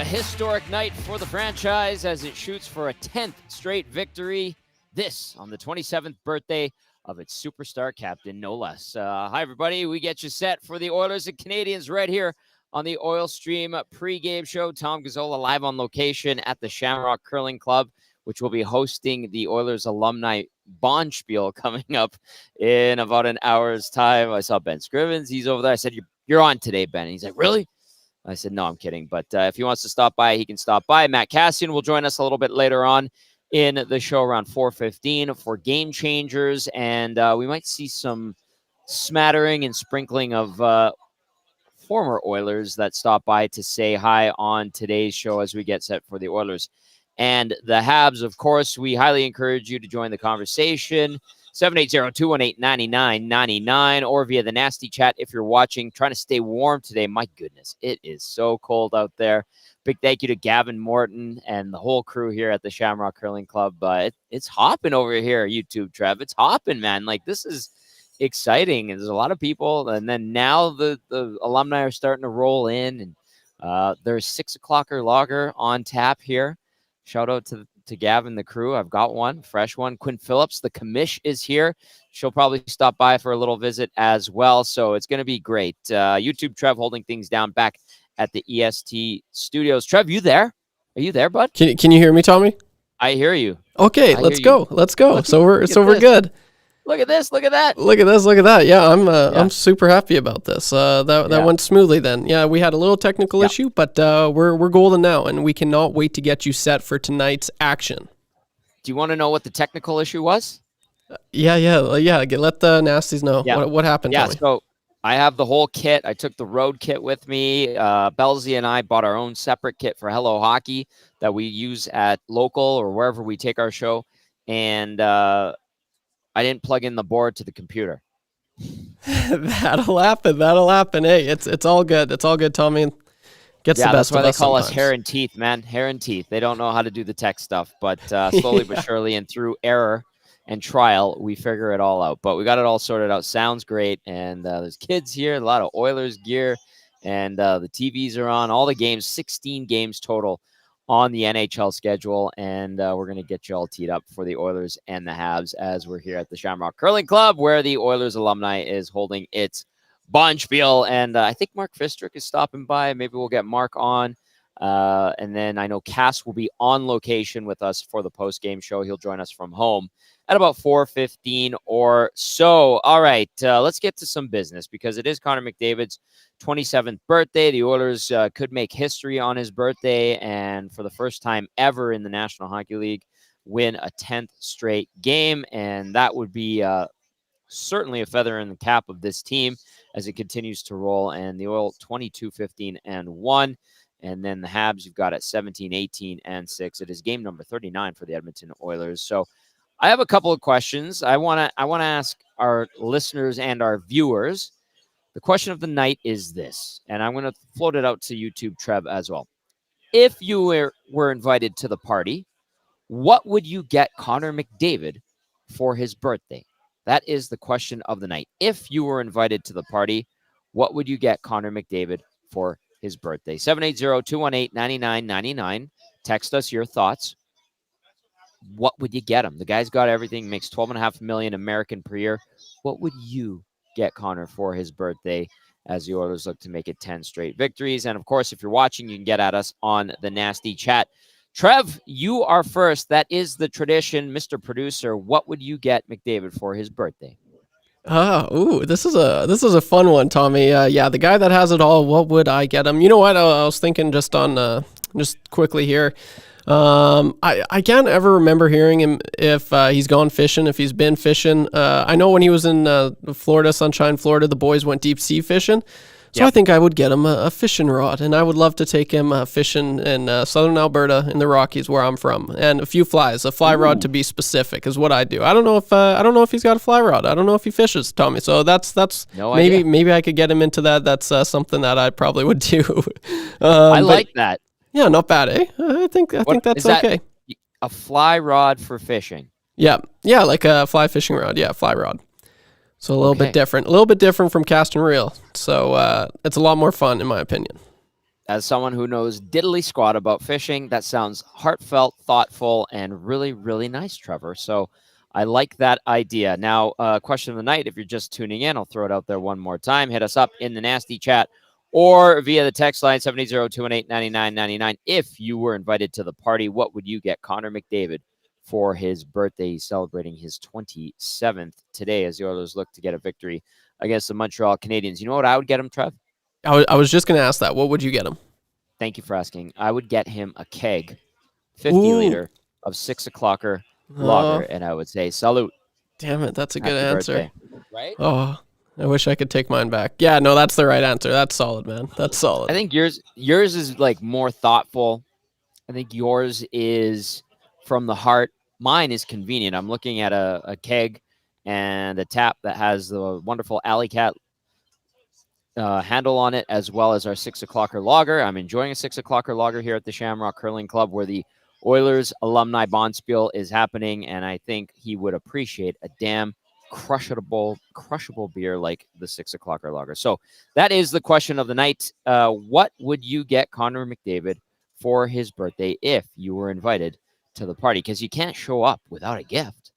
historic night for the franchise as it shoots for a 10th straight victory. This on the 27th birthday of its superstar captain, no less. Hi, everybody. We get you set for the Oilers and Canadiens right here on the Oil Stream Pregame Show. Tom Gazzola live on location at the Shamrock Curling Club, which will be hosting the Oilers alumni Bonspiel coming up in about an hour's time. I saw Ben Scrivens. He's over there. I said, you're on today, Ben. And he's like, really? I said, no, I'm kidding. But if he wants to stop by, he can stop by. Matt Kassian will join us a little bit later on in the show around 4:15 for Game Changers. And we might see some smattering and sprinkling of former Oilers that stop by to say hi on today's show as we get set for the Oilers and the Habs. Of course, we highly encourage you to join the conversation. 780-218-9999 or via the nasty chat if you're watching. Trying to stay warm today. My goodness, it is so cold out there. Big thank you to Gavin Morton and the whole crew here at the Shamrock Curling Club. It's hopping over here, YouTube, Trev. It's hopping, man. Like, this is exciting. There's a lot of people. And then now the alumni are starting to roll in. And there's 6 o'clocker lager on tap here. Shout out to Gavin, the crew. I've got one, fresh one. Quinn Phillips, the commish, is here. She'll probably stop by for a little visit as well. So it's going to be great. YouTube Trev holding things down back at the EST studios. Trev, you there? Are you there, bud? Can you hear me, Tommy? I hear you. Okay, let's go. Let's go. So we're good. Look at this. Look at that. Look at this. Look at that. Yeah, I'm super happy about this. That went smoothly then. Yeah, we had a little technical issue, but we're golden now, and we cannot wait to get you set for tonight's action. Do you want to know what the technical issue was? Yeah. Let the nasties know what happened. Yeah. Tommy. So I have the whole kit. I took the road kit with me. Belzy and I bought our own separate kit for Hello Hockey that we use at local or wherever we take our show, and I didn't plug in the board to the computer. That'll happen. Hey, it's all good. It's all good, Tommy. Gets the best that's why of they us call sometimes. us hair and teeth, man. Hair and teeth. They don't know how to do the tech stuff, but slowly but surely and through error and trial, we figure it all out. But we got it all sorted out. Sounds great. And there's kids here, a lot of Oilers gear, and the TVs are on. All the games, 16 games total on the NHL schedule, and we're going to get you all teed up for the Oilers and the Habs as we're here at the Shamrock Curling Club, where the Oilers alumni is holding its Bonspiel. And I think Mark Fistrick is stopping by. Maybe we'll get Mark on. And then I know Cass will be on location with us for the post-game show. He'll join us from home at about 4:15 or so. All right, let's get to some business because it is Connor McDavid's 27th birthday. The Oilers could make history on his birthday and for the first time ever in the National Hockey League win a 10th straight game. And that would be certainly a feather in the cap of this team as it continues to roll. And the Oil 22-15-1. And then the Habs you've got at 17-18-6. It is game number 39 for the Edmonton Oilers. So I have a couple of questions. I want to ask our listeners and our viewers. The question of the night is this, and I'm going to float it out to YouTube, Trev, as well. If you were invited to the party, what would you get Connor McDavid for his birthday? That is the question of the night. If you were invited to the party, what would you get Connor McDavid for his birthday? 780-218-9999. Text us your thoughts. What would you get him? The guy's got everything, makes $12.5 million American per year. What would you get Connor for his birthday as the Oilers look to make it 10 straight victories? And of course, if you're watching, you can get at us on the nasty chat. Trev, you are first. That is the tradition. Mr. Producer, what would you get McDavid for his birthday? This is a fun one, Tommy. The guy that has it all, what would I get him? You know what? I was thinking just quickly here. I can't ever remember hearing him if he's gone fishing, if he's been fishing. I know when he was in Florida, Sunshine, Florida, the boys went deep sea fishing. So I think I would get him a fishing rod, and I would love to take him fishing in southern Alberta in the Rockies, where I'm from, and a few flies. A fly rod, to be specific, is what I do. I don't know if he's got a fly rod. I don't know if he fishes, Tommy. So that's maybe I could get him into that. That's something that I probably would do. I like that. Yeah, not bad, eh? I think that's okay. A fly rod for fishing. Yeah, like a fly fishing rod. Yeah, fly rod. So a little bit different from cast and reel. So it's a lot more fun, in my opinion. As someone who knows diddly squat about fishing, that sounds heartfelt, thoughtful, and really, really nice, Trevor. So I like that idea. Now, question of the night, if you're just tuning in, I'll throw it out there one more time. Hit us up in the nasty chat or via the text line 780-218-9999. If you were invited to the party, what would you get Connor McDavid for his birthday? He's celebrating his 27th today as the Oilers look to get a victory against the Montreal Canadiens. You know what I would get him, Trev? I was just going to ask that. What would you get him? Thank you for asking. I would get him a keg, 50-liter of 6 o'clocker lager, and I would say, salute. Damn it, that's a Happy good answer. Birthday. Right? Oh, I wish I could take mine back. Yeah, no, that's the right answer. That's solid, man. That's solid. I think yours is like more thoughtful. I think yours is from the heart. Mine is convenient. I'm looking at a keg and a tap that has the wonderful Alley Cat handle on it, as well as our 6 o'clocker lager. I'm enjoying a 6 o'clocker lager here at the Shamrock Curling Club, where the Oilers alumni bonspiel is happening, and I think he would appreciate a damn crushable beer like the 6 o'clocker lager. So that is the question of the night. What would you get Connor McDavid for his birthday if you were invited to the party? Because you can't show up without a gift.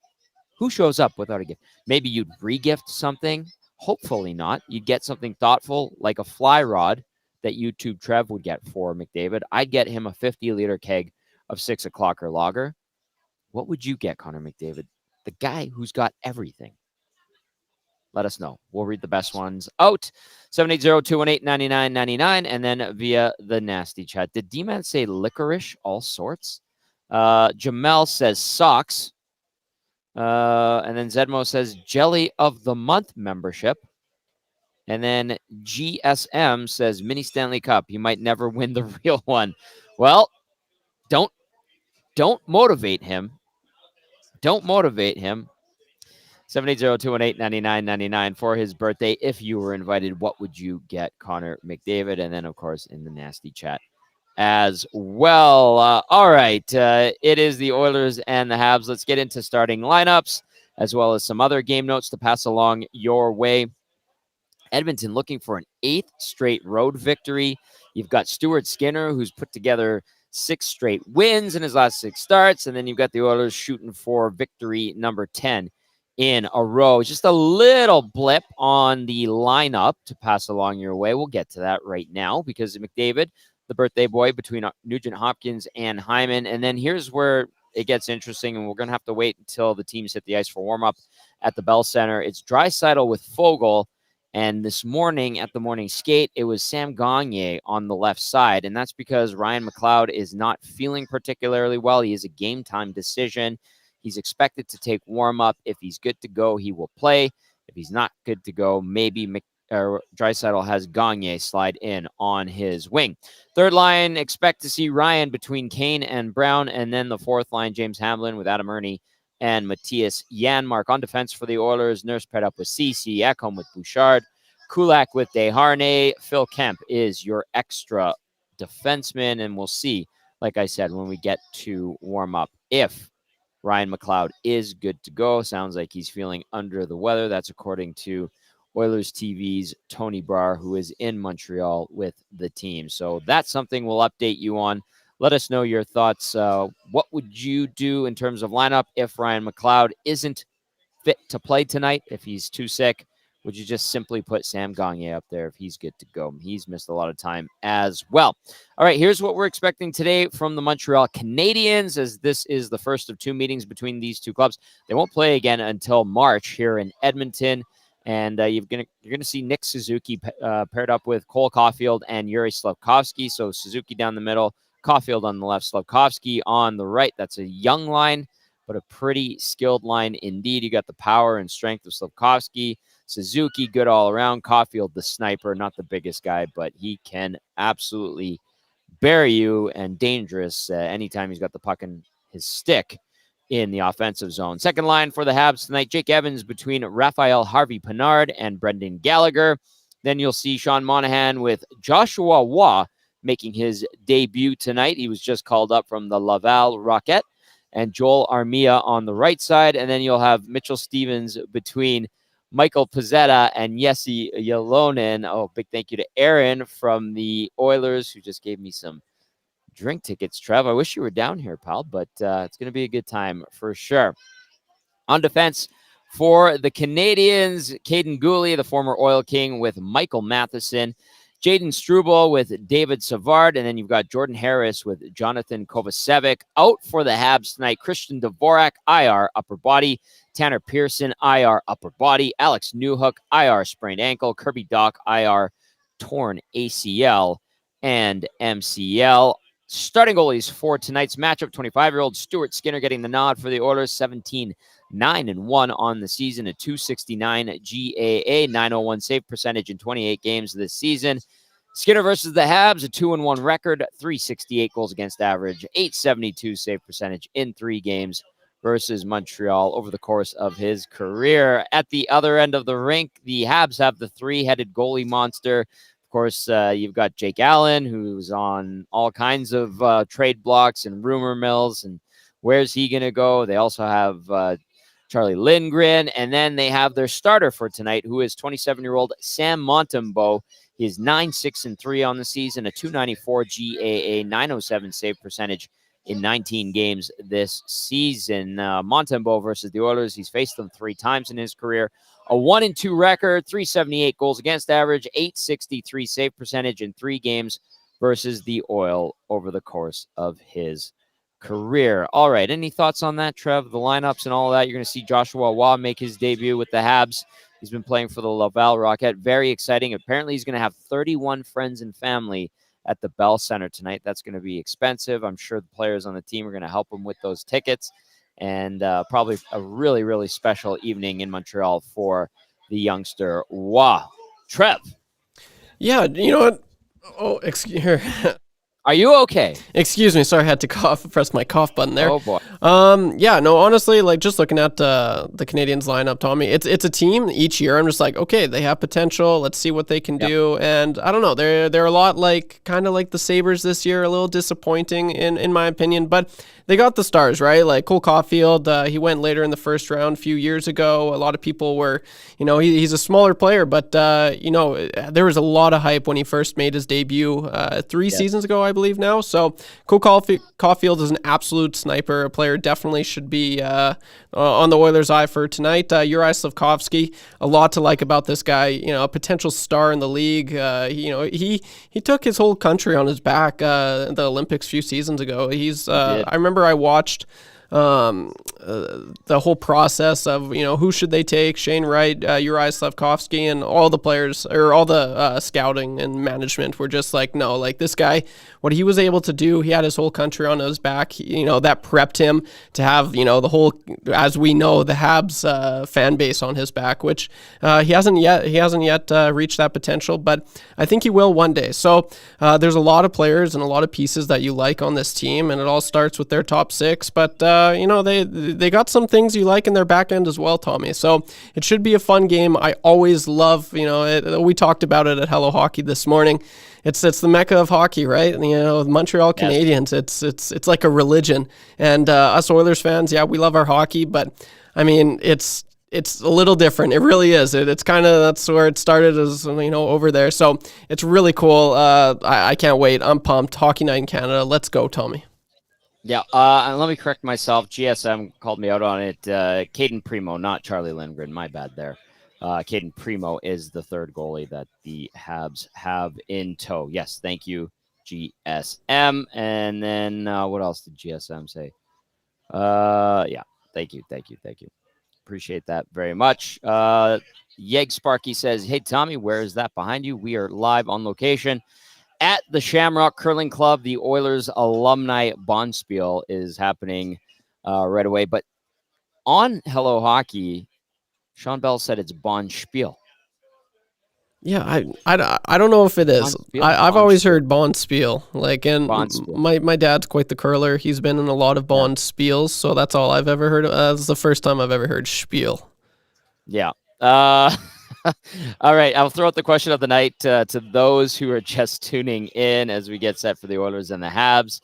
Who shows up without a gift? Maybe you'd re-gift something. Hopefully not. You'd get something thoughtful like a fly rod that YouTube Trev would get for McDavid. I'd get him a 50-liter keg of 6 o'clocker lager. What would you get Connor McDavid? The guy who's got everything. Let us know. We'll read the best ones out. 780-218-9999 and then via the nasty chat. Did D-Man say licorice all sorts? Jamel says socks. And then Zedmo says Jelly of the Month membership. And then GSM says Mini Stanley Cup. You might never win the real one. Well, don't motivate him. Don't motivate him. 780-218-9999 for his birthday. If you were invited, what would you get Connor McDavid? And then, of course, in the nasty chat as well. All right. It is the Oilers and the Habs. Let's get into starting lineups, as well as some other game notes to pass along your way. Edmonton looking for an 8th straight road victory. You've got Stuart Skinner, who's put together 6 straight wins in his last 6 starts. And then you've got the Oilers shooting for victory number 10 in a row. Just a little blip on the lineup to pass along your way. We'll get to that right now because McDavid, the birthday boy between Nugent Hopkins and Hyman. And then here's where it gets interesting, and we're going to have to wait until the teams hit the ice for warm-up at the Bell Center. It's Draisaitl with Foegele, and this morning at the morning skate, it was Sam Gagner on the left side, and that's because Ryan McLeod is not feeling particularly well. He is a game-time decision. He's expected to take warm-up. If he's good to go, he will play. If he's not good to go, maybe Draisaitl has Gagner slide in on his wing. Third line, expect to see Ryan between Kane and Brown. And then the fourth line, James Hamlin with Adam Ernie and Matthias Janmark. On defense for the Oilers, Nurse paired up with Ceci, Ekholm with Bouchard, Kulak with Desharnais. Phil Kemp is your extra defenseman. And we'll see, like I said, when we get to warm up, if Ryan McLeod is good to go. Sounds like he's feeling under the weather. That's according to Oilers TV's Tony Brar, who is in Montreal with the team. So that's something we'll update you on. Let us know your thoughts. What would you do in terms of lineup if Ryan McLeod isn't fit to play tonight? If he's too sick, would you just simply put Sam Gagner up there if he's good to go? He's missed a lot of time as well. All right, here's what we're expecting today from the Montreal Canadiens, as this is the first of 2 meetings between these 2 clubs. They won't play again until March here in Edmonton. And you're gonna see Nick Suzuki paired up with Cole Caulfield and Yuri Slafkovsky. So Suzuki down the middle, Caulfield on the left, Slafkovsky on the right. That's a young line, but a pretty skilled line indeed. You got the power and strength of Slafkovsky. Suzuki, good all around. Caulfield, the sniper, not the biggest guy, but he can absolutely bury you and dangerous anytime he's got the puck in his stick in the offensive zone. Second line for the Habs tonight, Jake Evans between Raphael Harvey-Pinard and Brendan Gallagher. Then you'll see Sean Monahan with Joshua Waugh making his debut tonight. He was just called up from the Laval Rocket. And Joel Armia on the right side. And then you'll have Mitchell Stevens between Michael Pizzetta, and Jesse Yalonen. Oh, big thank you to Aaron from the Oilers, who just gave me some drink tickets. Trev, I wish you were down here, pal, but it's going to be a good time for sure. On defense for the Canadiens, Caden Gooley, the former Oil King, with Michael Matheson, Jaden Struble with David Savard, and then you've got Jordan Harris with Jonathan Kovacevic. Out for the Habs tonight, Christian Dvorak, IR, upper body. Tanner Pearson, IR, upper body. Alex Newhook, IR, sprained ankle. Kirby Doc, IR, torn ACL and MCL. Starting goalies for tonight's matchup, 25-year-old Stuart Skinner getting the nod for the Oilers, 17-9-1 on the season, a 269 GAA, 901 save percentage in 28 games this season. Skinner versus the Habs, a 2-1 record, 368 goals against average, 872 save percentage in 3 games versus Montreal over the course of his career. At the other end of the rink, the Habs have the 3-headed goalie monster. Of course, you've got Jake Allen, who's on all kinds of trade blocks and rumor mills, and where's he going to go? They also have Charlie Lindgren, and then they have their starter for tonight, who is 27-year-old Sam Montembeault. He is 9-6-3 on the season, a 294 GAA, 907 save percentage in 19 games this season. Montembeault versus the Oilers, he's faced them 3 times in his career. A 1-2 record, 378 goals against average, 863 save percentage in 3 games versus the Oil over the course of his career. All right, any thoughts on that, Trev? The lineups and all of that. You're going to see Joshua Waugh make his debut with the Habs. He's been playing for the Laval Rocket. Very exciting. Apparently, he's going to have 31 friends and family at the Bell Center tonight. That's going to be expensive. I'm sure the players on the team are going to help him with those tickets. And probably a really, really special evening in Montreal for the youngster. Wow. Trev. Yeah, you know what? Oh, excuse me. Are you okay? Excuse me. Sorry, I had to press my cough button there. Oh, boy. Yeah, no, honestly, like just looking at the Canadiens lineup, Tommy, it's a team each year. I'm just like, okay, they have potential. Let's see what they can do. And I don't know, they're a lot like kind of like the Sabres this year, a little disappointing in my opinion, but they got the stars, right? Like Cole Caulfield, he went later in the first round a few years ago. A lot of people were, he's a smaller player, but there was a lot of hype when he first made his debut 3 seasons ago, I believe now. So Cole Caulfield is an absolute sniper, a player definitely should be on the Oilers' eye for tonight. Juraj Slafkovsky, a lot to like about this guy. A potential star in the league. He took his whole country on his back the Olympics a few seasons ago. I remember I watched the whole process of who should they take, Shane Wright, Juraj Slafkovsky, and all the players or all the scouting and management were just like, no, like this guy, what he was able to do, he had his whole country on his back. That prepped him to have the whole, as we know, the Habs fan base on his back, which he hasn't yet reached that potential, but I think he will one day. So there's a lot of players and a lot of pieces that you like on this team, and it all starts with their top 6, but they got some things you like in their back end as well, Tommy. So it should be a fun game. I always love, we talked about it at Hello Hockey this morning. It's the mecca of hockey, right? Montreal Canadiens. Yes. It's like a religion, and us Oilers fans, yeah, we love our hockey, but I mean, it's a little different. It really is. It's kind of, that's where it started, as over there. So it's really cool. I can't wait. I'm pumped. Hockey night in Canada. Let's go, Tommy. Yeah, and let me correct myself. GSM called me out on it. Caden Primo, not Charlie Lindgren. My bad there. Caden Primo is the third goalie that the Habs have in tow. Yes, thank you, GSM. And then what else did GSM say? Yeah, thank you. Appreciate that very much. Yeg Sparky says, hey, Tommy, where is that behind you? We are live on location at the Shamrock Curling Club. The Oilers alumni bonspiel is happening right away. But on Hello Hockey, Sean Bell said it's bonspiel. Yeah, I don't know if it is. I've always heard bonspiel. Like, and my dad's quite the curler. He's been in a lot of bonspiels, so that's all I've ever heard. That's the first time I've ever heard spiel. Yeah. All right, I'll throw out the question of the night to those who are just tuning in as we get set for the Oilers and the Habs.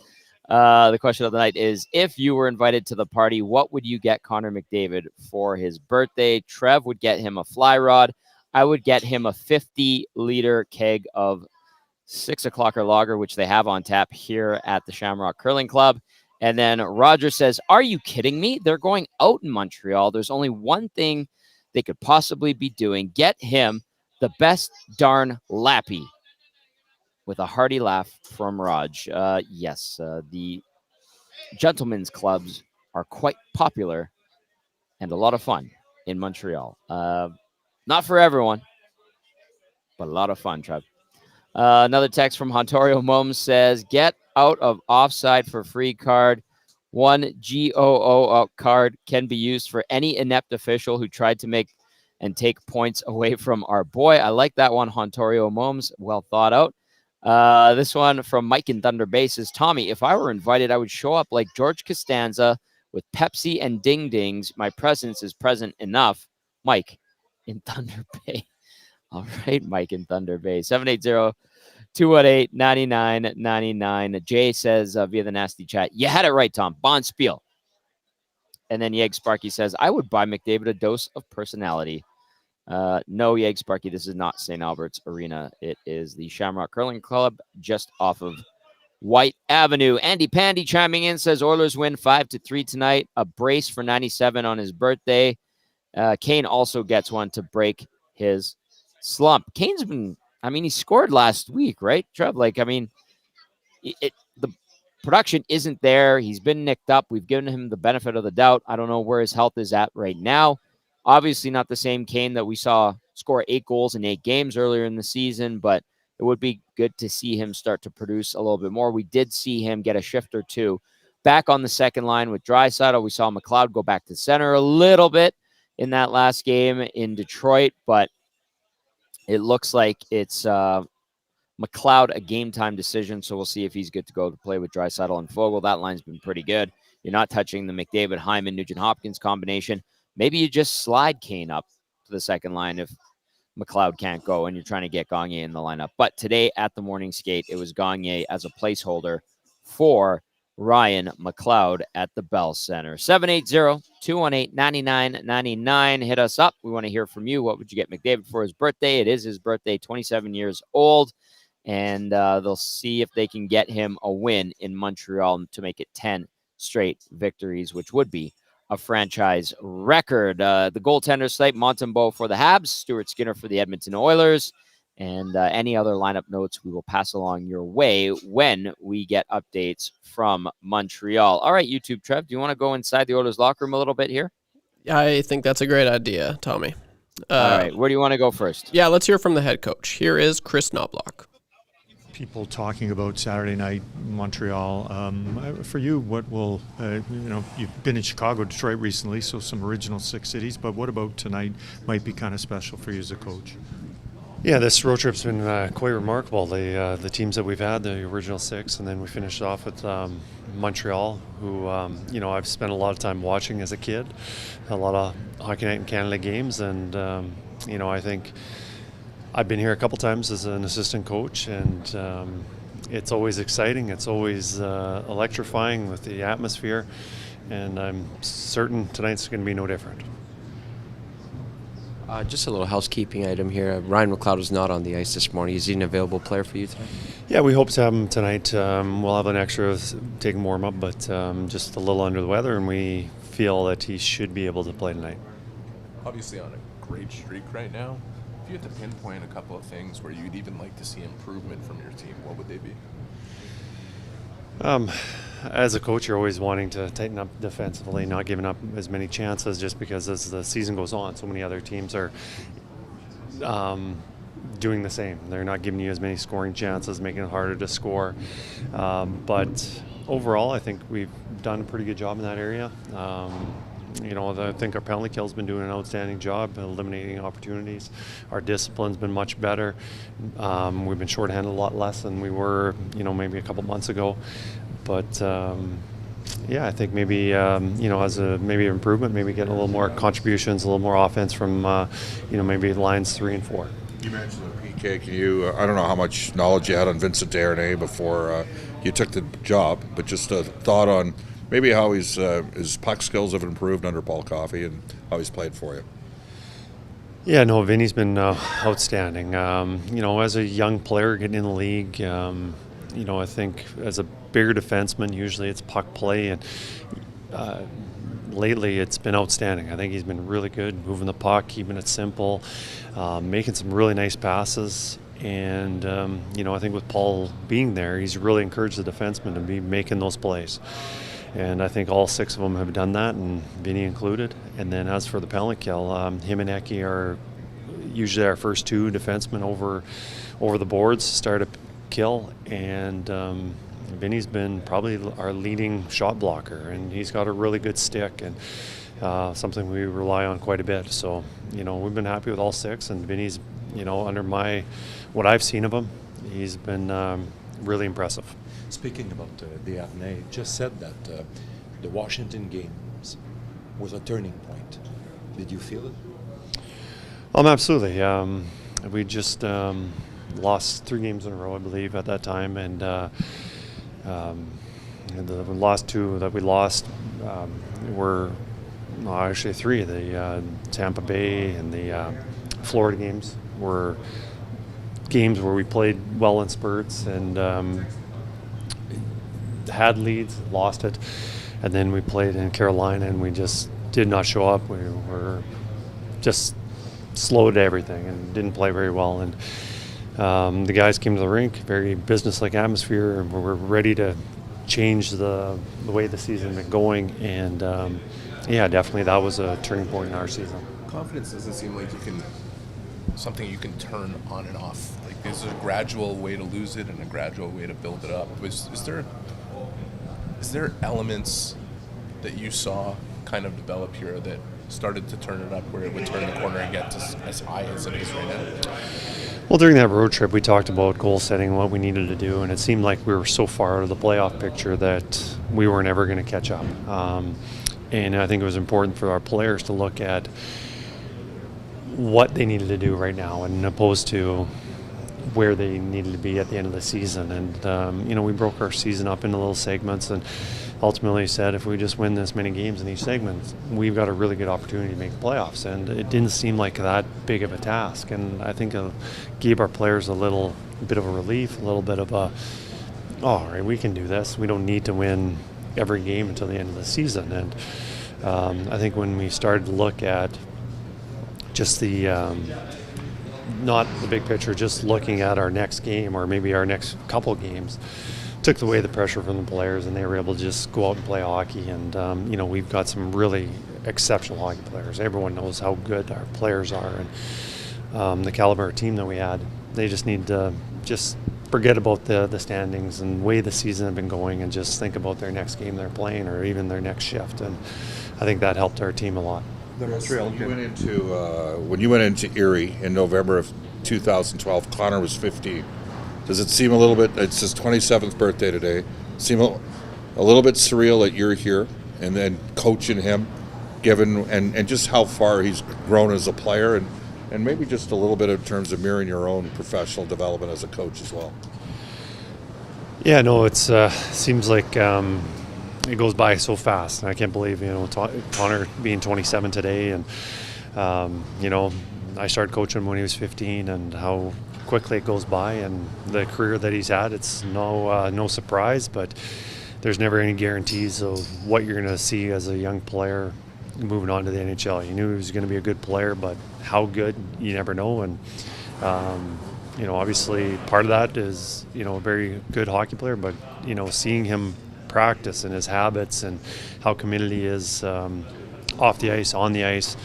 The question of the night is, if you were invited to the party, what would you get Connor McDavid for his birthday? Trev would get him a fly rod. I would get him a 50-liter keg of 6 o'clock lager, which they have on tap here at the Shamrock Curling Club. And then Roger says, are you kidding me? They're going out in Montreal. There's only one thing they could possibly be doing. Get him the best darn lappy. With a hearty laugh from Raj. Yes, the gentlemen's clubs are quite popular and a lot of fun in Montreal. Not for everyone, but a lot of fun, Trev. Another text from Ontario Moms says, get out of offside for free card. One GOO card can be used for any inept official who tried to make and take points away from our boy. I like that one, Ontario Moms. Well thought out. This one from Mike in Thunder Bay says, Tommy, if I were invited, I would show up like George Costanza with Pepsi and Ding Dings. My presence is present enough. Mike in Thunder Bay. All right, Mike in Thunder Bay. 780-218-9999. Jay says via the nasty chat, you had it right, Tom. Bonspiel. And then Yeg Sparky says, I would buy McDavid a dose of personality. No, Yeg Sparky, this is not St. Albert's Arena. It is the Shamrock Curling Club just off of White Avenue. Andy Pandy chiming in says Oilers win 5-3 tonight. A brace for 97 on his birthday. Kane also gets one to break his slump. Kane's been, he scored last week, right, Trev? The production isn't there. He's been nicked up. We've given him the benefit of the doubt. I don't know where his health is at right now. Obviously not the same Kane that we saw score 8 goals in 8 games earlier in the season, but it would be good to see him start to produce a little bit more. We did see him get a shift or two back on the second line with Draisaitl. We saw McLeod go back to center a little bit in that last game in Detroit, but it looks like it's McLeod a game-time decision, so we'll see if he's good to go to play with Draisaitl and Foegele. That line's been pretty good. You're not touching the McDavid, Hyman, Nugent-Hopkins combination. Maybe you just slide Kane up to the second line if McLeod can't go and you're trying to get Gagner in the lineup. But today at the morning skate, it was Gagner as a placeholder for Ryan McLeod at the Bell Center. 780-218-9999. Hit us up. We want to hear from you. What would you get McDavid for his birthday? It is his birthday, 27 years old. And they'll see if they can get him a win in Montreal to make it 10 straight victories, which would be a franchise record. The goaltender slate, Montembeault for the Habs, Stuart Skinner for the Edmonton Oilers, and any other lineup notes we will pass along your way when we get updates from Montreal. All right, YouTube, Trev, do you want to go inside the Oilers locker room a little bit here? I think that's a great idea, Tommy. All right, where do you want to go first? Yeah, let's hear from the head coach. Here is Chris Knobloch. People talking about Saturday night Montreal. For you, what will you've been in Chicago, Detroit recently, so some original 6 cities. But what about tonight might be kind of special for you as a coach? Yeah, this road trip's been quite remarkable. The teams that we've had, the original 6, and then we finished off with Montreal, who I've spent a lot of time watching as a kid, a lot of Hockey Night in Canada games, and I think I've been here a couple times as an assistant coach, and it's always exciting. It's always electrifying with the atmosphere, and I'm certain tonight's going to be no different. Just a little housekeeping item here. Ryan McLeod was not on the ice this morning. Is he an available player for you tonight? Yeah, we hope to have him tonight. We'll have an extra take him warm up, but just a little under the weather, and we feel that he should be able to play tonight. Obviously on a great streak right now. If you had to pinpoint a couple of things where you'd even like to see improvement from your team, what would they be? As a coach, you're always wanting to tighten up defensively, not giving up as many chances, just because as the season goes on, so many other teams are doing the same. They're not giving you as many scoring chances, making it harder to score. But overall, I think we've done a pretty good job in that area. I think our penalty kill's been doing an outstanding job eliminating opportunities. Our discipline's been much better. We've been shorthanded a lot less than we were, maybe a couple months ago. But I think maybe as a maybe improvement, maybe getting a little more contributions, a little more offense from maybe lines 3 and 4. You mentioned the PK. Can you? I don't know how much knowledge you had on Vincent Desharnais before you took the job, but just a thought on maybe how his puck skills have improved under Paul Coffey and how he's played for you. Yeah, no, Vinny's been outstanding. As a young player getting in the league, I think as a bigger defenseman, usually it's puck play, and lately it's been outstanding. I think he's been really good moving the puck, keeping it simple, making some really nice passes. And, I think with Paul being there, he's really encouraged the defensemen to be making those plays. And I think all 6 of them have done that, and Vinny included. And then as for the penalty kill, him and Eki are usually our first 2 defensemen over the boards to start a kill. And Vinny's been probably our leading shot blocker, and he's got a really good stick and something we rely on quite a bit. So, we've been happy with all 6, and Vinny's, under what I've seen of him, he's been really impressive. Speaking about Desharnais, just said that the Washington games was a turning point. Did you feel it? Absolutely. We just lost 3 games in a row, I believe, at that time, and the last 2 that we lost were actually 3. The Tampa Bay and the Florida games were games where we played well in spurts and had leads, lost it, and then we played in Carolina and we just did not show up. We were just slow to everything and didn't play very well. And the guys came to the rink, very business-like atmosphere, and we were ready to change the way the season had been going. And definitely that was a turning point in our season. Confidence doesn't seem like something you can turn on and off. Like, there's a gradual way to lose it and a gradual way to build it up. Is there elements that you saw kind of develop here that started to turn it up, where it would turn the corner and get to as high as it is right now? Well, during that road trip, we talked about goal setting and what we needed to do, and it seemed like we were so far out of the playoff picture that we were never going to catch up. And I think it was important for our players to look at what they needed to do right now, and opposed to where they needed to be at the end of the season. And we broke our season up into little segments, and ultimately said if we just win this many games in each segment, we've got a really good opportunity to make the playoffs. And it didn't seem like that big of a task, and I think it gave our players a little bit of a relief, a little bit of all right, we can do this. We don't need to win every game until the end of the season. And I think when we started to look at just not the big picture, just looking at our next game or maybe our next couple games, took away the pressure from the players, and they were able to just go out and play hockey. And we've got some really exceptional hockey players. Everyone knows how good our players are, and the caliber of team that we had. They just need to just forget about the standings and the way the season had been going, and just think about their next game they're playing, or even their next shift. And I think that helped our team a lot. The Montreal when you went into Erie in November of 2012, Connor was 15. Does it seem a little bit? It's his 27th birthday today. Seem a little bit surreal that you're here and then coaching him, given and just how far he's grown as a player, and maybe just a little bit in terms of mirroring your own professional development as a coach as well. Yeah, no, it's seems like it goes by so fast. I can't believe Connor being 27 today, and I started coaching him when he was 15, and how quickly it goes by, and the career that he's had, it's no surprise, but there's never any guarantees of what you're going to see as a young player moving on to the NHL. You knew he was going to be a good player, but how good, you never know. And obviously part of that is a very good hockey player, but seeing him practice and his habits and how committed he is off the ice, on the ice.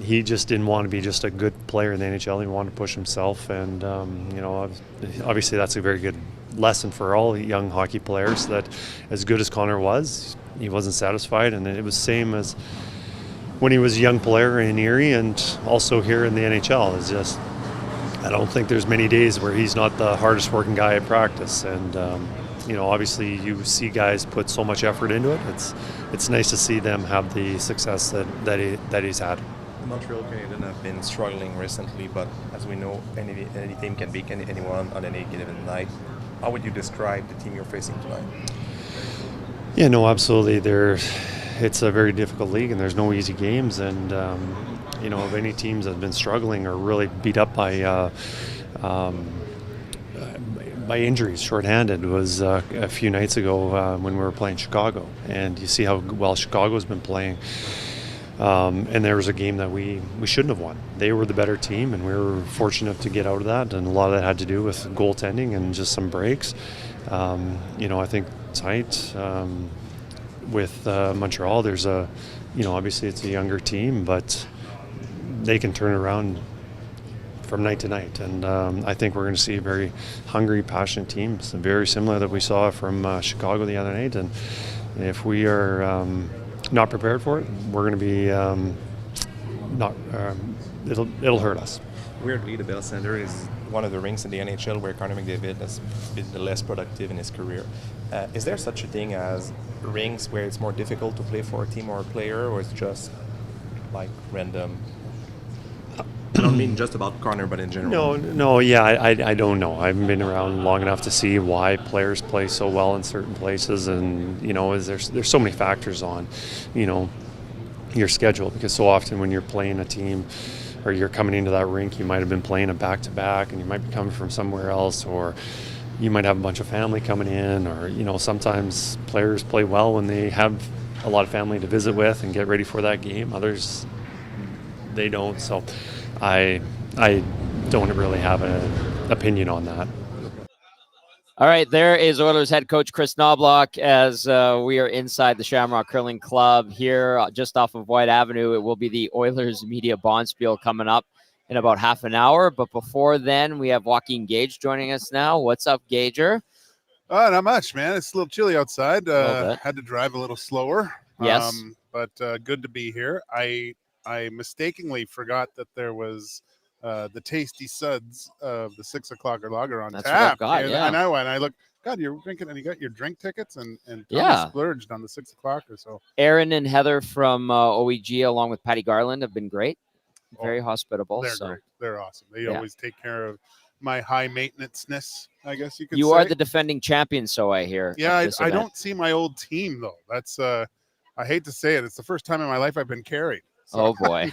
He just didn't want to be just a good player in the NHL. He wanted to push himself, and obviously that's a very good lesson for all young hockey players, that as good as Connor was, he wasn't satisfied. And it was same as when he was a young player in Erie and also here in the NHL. It's just, I don't think there's many days where he's not the hardest working guy at practice. And obviously you see guys put so much effort into it. It's nice to see them have the success that he's had. Montreal Canadiens have been struggling recently, but as we know, any team can beat anyone on any given night. How would you describe the team you're facing tonight? Yeah, no, absolutely. It's a very difficult league, and there's no easy games. And if any teams that have been struggling or really beat up by injuries, shorthanded, was a few nights ago when we were playing Chicago, and you see how well Chicago's been playing. And there was a game that we shouldn't have won. They were the better team, and we were fortunate to get out of that. And a lot of that had to do with goaltending and just some breaks. I think tonight with Montreal, there's obviously it's a younger team, but they can turn around from night to night. And I think we're going to see a very hungry, passionate team, very similar that we saw from Chicago the other night. And if we are not prepared for it, we're going to be it'll hurt us. Weirdly, the Bell Center is one of the rinks in the NHL where Connor McDavid has been the less productive in his career. Is there such a thing as rinks where it's more difficult to play for a team or a player, or it's just like random? I don't mean just about Connor, but in general. No, yeah, I don't know. I haven't been around long enough to see why players play so well in certain places, and there's so many factors on, your schedule, because so often when you're playing a team or you're coming into that rink, you might have been playing a back-to-back, and you might be coming from somewhere else, or you might have a bunch of family coming in, or sometimes players play well when they have a lot of family to visit with and get ready for that game. Others, they don't. So I don't really have an opinion on that. All right, there is Oilers head coach Chris Knobloch as we are inside the Shamrock Curling Club here just off of White Avenue. It will be the Oilers Media Bonspiel coming up in about half an hour. But before then, we have Joaquin Gage joining us now. What's up, Gager? Not much, man. It's a little chilly outside. Had to drive a little slower. Yes. But good to be here. I mistakenly forgot that there was the Tasty Suds of the 6 o'clock lager on That's tap. what I've got, yeah. I know, and I look, God, you're drinking, and you got your drink tickets, and Yeah. splurged on the 6 o'clock or so. Aaron and Heather from OEG, along with Patty Garland, have been great. Very hospitable. They're so great. They're awesome. They Yeah. always take care of my high maintenance-ness, I guess you could say. You are the defending champion, so I hear. Yeah, of this I event. don't see my old team, though. That's I hate to say it. It's the first time in my life I've been carried. So, Oh, boy.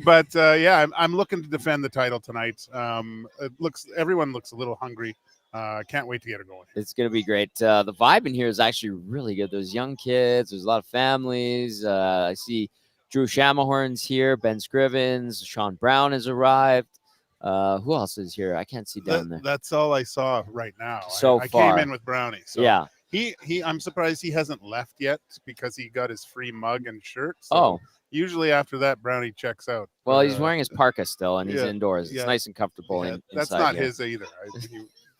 But yeah, I'm looking to defend the title tonight. Everyone looks a little hungry. Can't wait to get it going. It's going to be great. The vibe in here is actually really good. There's young kids. There's a lot of families. I see Drew Shamahorn's here. Ben Scrivens. Sean Brown has arrived. Who else is here? I can't see down there. That's all I saw right now. So I far. came in with Brownie. So Yeah. I'm surprised he hasn't left yet because he got his free mug and shirt. So usually after that, Brownie checks out. Well, But, he's wearing his parka still, and he's yeah, indoors. It's yeah. nice and comfortable. Yeah, inside that's not here. his either.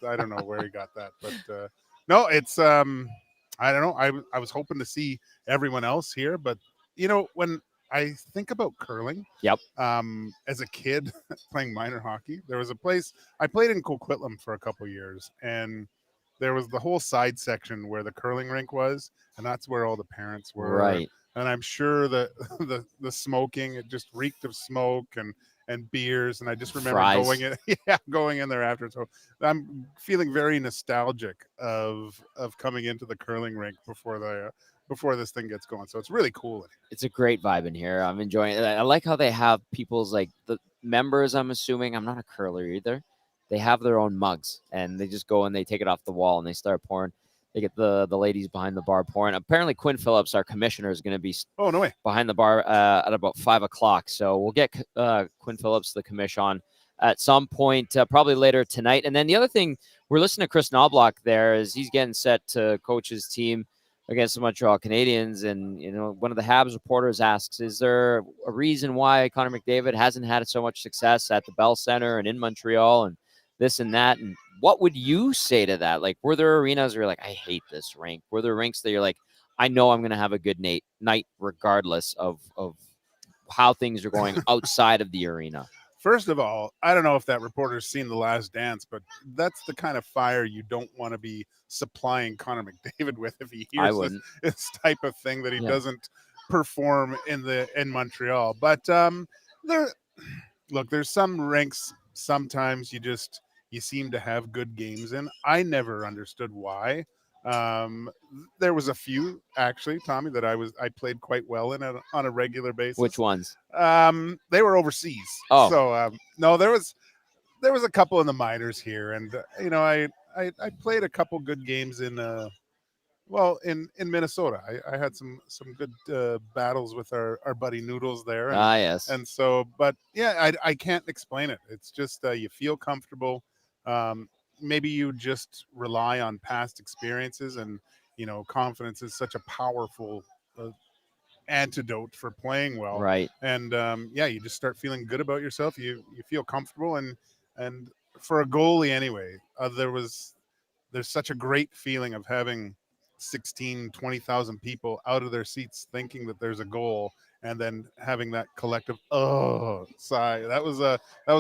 I don't know where he got that, but no, it's I don't know. I was hoping to see everyone else here, but when I think about curling, Yep. As a kid playing minor hockey, there was a place I played in Coquitlam for a couple years, and there was the whole side section where the curling rink was, and that's where all the parents were. Right. And I'm sure that the smoking, it just reeked of smoke and beers, and I just remember Fries. going in there after. So I'm feeling very nostalgic of coming into the curling rink before this thing gets going. So it's really cool. It's a great vibe in here. I'm enjoying it. I like how they have people's the members. I'm assuming I'm not a curler either. They have their own mugs, and they just go and they take it off the wall and they start pouring. They get the ladies behind the bar pouring. Apparently, Quinn Phillips, our commissioner, is going to be behind the bar at about 5 o'clock. So we'll get Quinn Phillips, the commish, on at some point, probably later tonight. And then the other thing, we're listening to Chris Knobloch there as he's getting set to coach his team against the Montreal Canadiens. And, one of the Habs reporters asks, is there a reason why Connor McDavid hasn't had so much success at the Bell Center and in Montreal and this and that? And what would you say to that? Were there arenas where you're like, I hate this rink? Were there rinks that you're like, I know I'm going to have a good night regardless of how things are going outside of the arena? First of all, I don't know if that reporter's seen The Last Dance, but that's the kind of fire you don't want to be supplying Connor McDavid with if he hears this type of thing that he doesn't perform in Montreal. But there's some rinks sometimes you seem to have good games in. I never understood why. There was a few actually, Tommy, that I played quite well in on a regular basis. Which ones? They were overseas. Oh. So no, there was a couple in the minors here, and I played a couple good games in Minnesota. I had some good battles with our buddy Noodles there. And, yes. And so, but yeah, I can't explain it. It's just you feel comfortable. Maybe you just rely on past experiences, and confidence is such a powerful antidote for playing well. Right. And you just start feeling good about yourself. You feel comfortable, and for a goalie anyway, there's such a great feeling of having 20,000 people out of their seats thinking that there's a goal, and then having that collective sigh. That was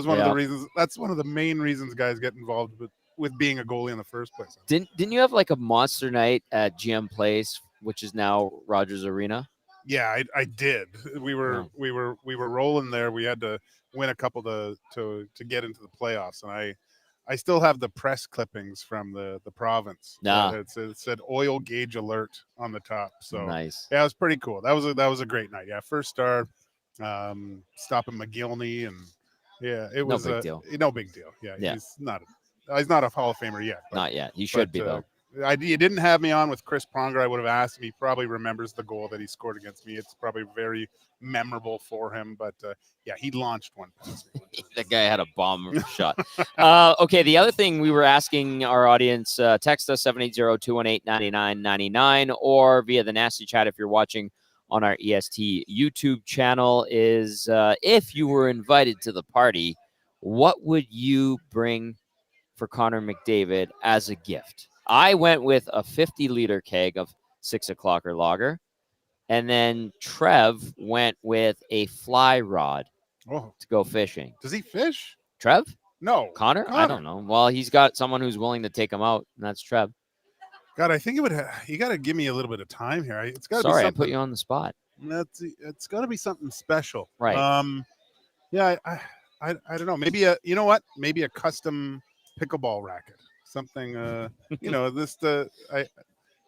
one of the reasons. That's one of the main reasons guys get involved with being a goalie in the first place. Didn't you have like a monster night at GM Place, which is now Rogers Arena? Yeah, I did. We were rolling there. We had to win a couple to get into the playoffs, and I still have the press clippings from the province. It said oil gauge alert on the top. So nice. Yeah, it was pretty cool. That was a great night. Yeah, first star, stopping McGillney, and it was no big deal. No big deal. Yeah. He's not a Hall of Famer yet. Not yet. He should be though. You didn't have me on with Chris Pronger. I would have asked him. He probably remembers the goal that he scored against me. It's probably very memorable for him. But he launched one past me. That guy had a bomb shot. Okay, the other thing we were asking our audience, text us 780-218-9999 or via the Nasty Chat if you're watching on our EST YouTube channel, is if you were invited to the party, what would you bring for Connor McDavid as a gift? I went with a 50-liter keg of 6 o'clocker lager, and then Trev went with a fly rod to go fishing. Does he fish? Trev? No. Connor? I don't know. Well, he's got someone who's willing to take him out, and that's Trev. God, I think you got to give me a little bit of time here. It's got to be Sorry, something. I put you on the spot. It's got to be something special, right? I don't know. Maybe a custom pickleball racket. Something,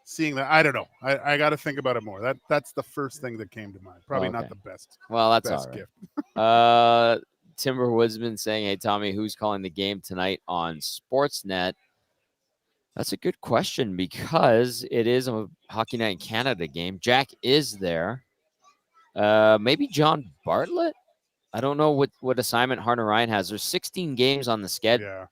seeing that, I don't know. I got to think about it more. That's the first thing that came to mind. Probably not the best. Well, that's best all right. gift. Timber Woodsman saying, "Hey Tommy, who's calling the game tonight on Sportsnet?" That's a good question because it is a Hockey Night in Canada game. Jack is there. Maybe John Bartlett. I don't know what assignment Harner Ryan has. There's 16 games on the schedule. Yeah.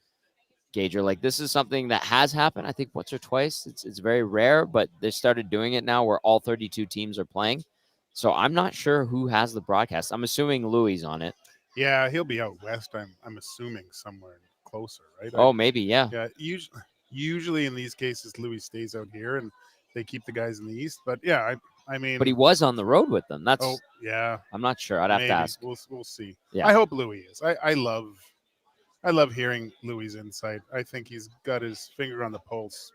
Gager, like this is something that has happened, I think, once or twice. It's very rare, but they started doing it now where all 32 teams are playing. So I'm not sure who has the broadcast. I'm assuming Louis on it. Yeah, he'll be out west. I'm assuming somewhere closer, right? Oh, maybe, yeah. Yeah, usually in these cases, Louis stays out here and they keep the guys in the east. But yeah, I mean, but he was on the road with them. That's yeah. I'm not sure. I'd have to ask. We'll see. Yeah. I hope Louis is. I love hearing Louis' insight. I think he's got his finger on the pulse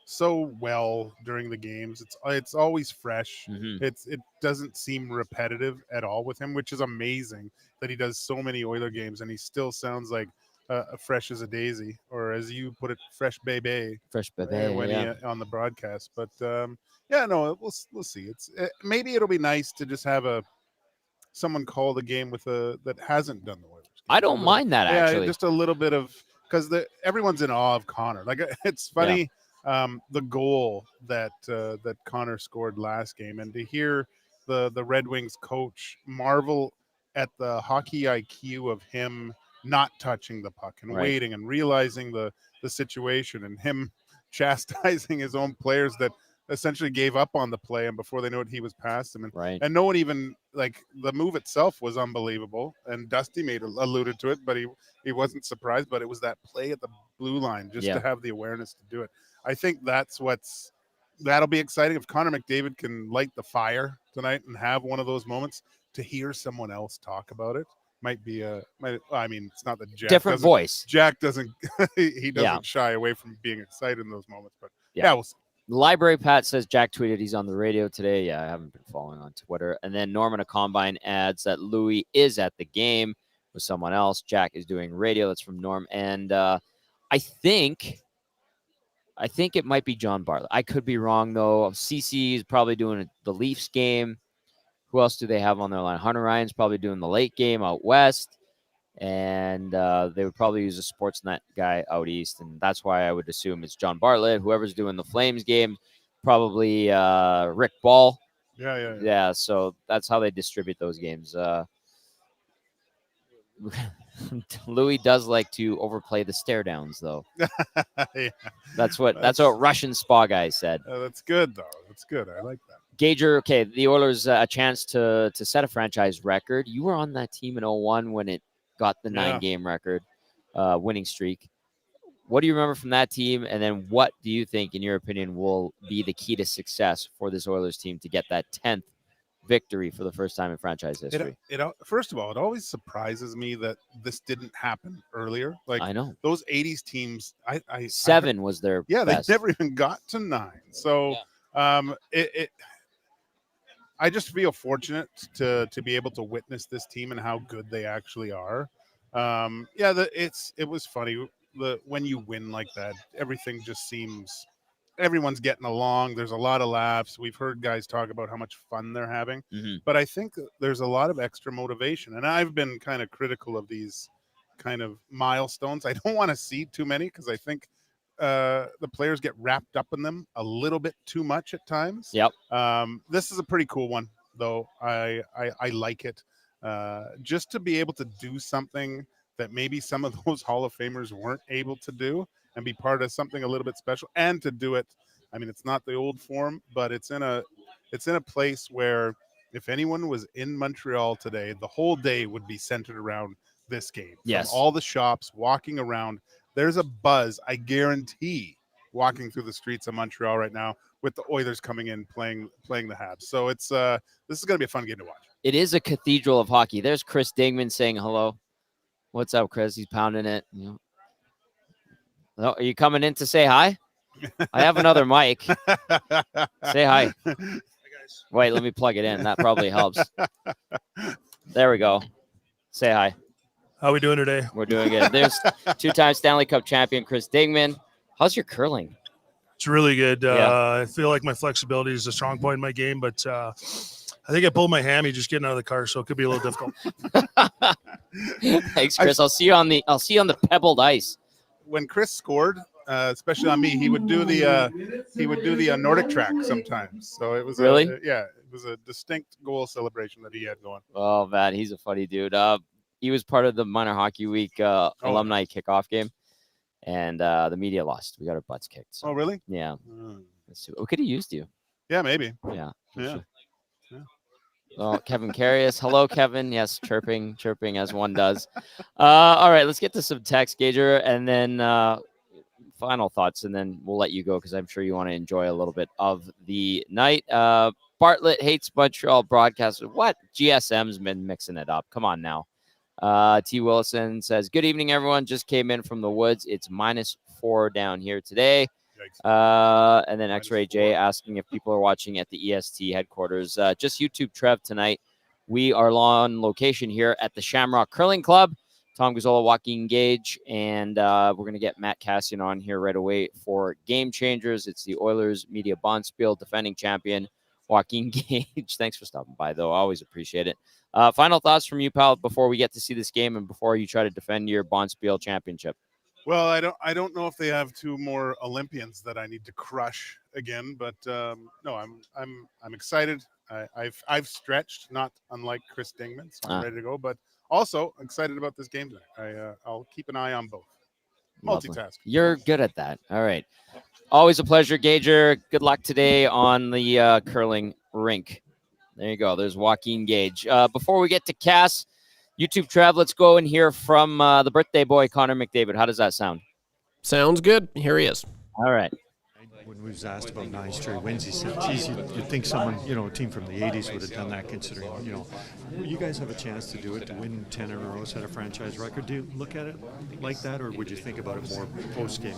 so well during the games. It's always fresh. Mm-hmm. It doesn't seem repetitive at all with him, which is amazing that he does so many Oiler games and he still sounds like fresh as a daisy, or as you put it, fresh bébé. Fresh bébé, when he on the broadcast. But we'll see. Maybe it'll be nice to just have someone call the game with that hasn't done the Oilers. I don't mind that actually. Just a little bit of, because everyone's in awe of Connor. Like it's funny, the goal that Connor scored last game, and to hear the Red Wings coach marvel at the hockey IQ of him not touching the puck and waiting and realizing the situation, and him chastising his own players that essentially gave up on the play, and before they knew it, he was past him. And no one even, like, the move itself was unbelievable, and Dusty alluded to it, but he wasn't surprised. But it was that play at the blue line just to have the awareness to do it. I think that'll be exciting if Connor McDavid can light the fire tonight and have one of those moments. To hear someone else talk about it might be I mean, it's not that Jack different voice. Jack doesn't he doesn't shy away from being excited in those moments, but we'll see. Library Pat says Jack tweeted he's on the radio today. Yeah, I haven't been following on Twitter. And then Norman a Combine adds that Louis is at the game with someone else. Jack is doing radio. That's from Norm. And I think it might be John Bartlett. I could be wrong, though. CC is probably doing the Leafs game. Who else do they have on their line? Hunter Ryan's probably doing the late game out west. And they would probably use a Sportsnet guy out east. And that's why I would assume it's John Bartlett. Whoever's doing the Flames game, probably Rick Ball. Yeah. So that's how they distribute those games. Louis does like to overplay the stare downs, though. Yeah. That's what Russian spa guy said. That's good, though. That's good. I like that. Gager, okay, the Oilers a chance to set a franchise record. You were on that team in 01 when it got the 9-game record winning streak. What do you remember from that team? And then what do you think, in your opinion, will be the key to success for this Oilers team to get that 10th victory for the first time in franchise history? First of all, it always surprises me that this didn't happen earlier. Like, I know those 80s teams, 7 was their best. They never even got to 9. So I just feel fortunate to be able to witness this team and how good they actually are. It was funny. When you win like that, everything just seems, everyone's getting along. There's a lot of laughs. We've heard guys talk about how much fun they're having, but I think there's a lot of extra motivation. And I've been kind of critical of these kind of milestones. I don't want to see too many because I think the players get wrapped up in them a little bit too much at times. Yep. This is a pretty cool one, though. I like it. Just to be able to do something that maybe some of those Hall of Famers weren't able to do and be part of something a little bit special, and to do it. I mean, it's not the old form, but it's in a place where if anyone was in Montreal today, the whole day would be centered around this game. Yes. From all the shops, walking around, there's a buzz, I guarantee, walking through the streets of Montreal right now with the Oilers coming in playing the Habs. So it's this is going to be a fun game to watch. It is a cathedral of hockey. There's Chris Dingman saying hello. What's up, Chris? He's pounding it. Oh, are you coming in to say hi? I have another mic. Say hi. Hi, guys. Wait, let me plug it in. That probably helps. There we go. Say hi. How are we doing today? We're doing good. There's 2-time Stanley Cup champion Chris Dingman. How's your curling? It's really good. I feel like my flexibility is a strong point in my game, but I think I pulled my hammy just getting out of the car, so it could be a little difficult. Thanks, Chris. I'll see you on the pebbled ice. When Chris scored, especially on me, he would do the Nordic track sometimes. So it was it was a distinct goal celebration that he had going. Oh man, he's a funny dude. He was part of the Minor Hockey Week alumni kickoff game, and the media lost. We got our butts kicked. So. Oh really? Yeah. We could have used you. Yeah, maybe. Yeah. Yeah. Oh, Kevin Carius. Hello, Kevin. Yes, chirping as one does. All right, let's get to some text, Gager, and then final thoughts, and then we'll let you go because I'm sure you want to enjoy a little bit of the night. Bartlett hates Montreal broadcasters. What? GSM's been mixing it up. Come on now. T. Willison says, good evening, everyone. Just came in from the woods. It's -4 down here today. And then X-Ray J asking if people are watching at the EST headquarters. Just YouTube Trev tonight. We are on location here at the Shamrock Curling Club. Tom Gazzola, Joaquin Gage, and we're going to get Matt Kassian on here right away for Game Changers. It's the Oilers Media Bonspiel defending champion, Joaquin Gage. Thanks for stopping by, though. I always appreciate it. Final thoughts from you, pal, before we get to see this game and before you try to defend your Bonspiel championship. Well, I don't know if they have 2 more Olympians that I need to crush again, but no, I'm excited. I've stretched, not unlike Chris Dingman, so I'm ready to go. But also excited about this game tonight. I'll keep an eye on both. Multitask. You're good at that. All right. Always a pleasure, Gager. Good luck today on the curling rink. There you go. There's Joaquin Gage. Before we get to Cass, YouTube Trev, let's go and hear from the birthday boy, Connor McDavid. How does that sound? Sounds good. Here he is. All right. When we was asked about 9 straight wins, he said, geez, you'd think someone, a team from the 80s would have done that, considering, you guys have a chance to do it, to win 10 in a row, set a franchise record. Do you look at it like that, or would you think about it more post-game?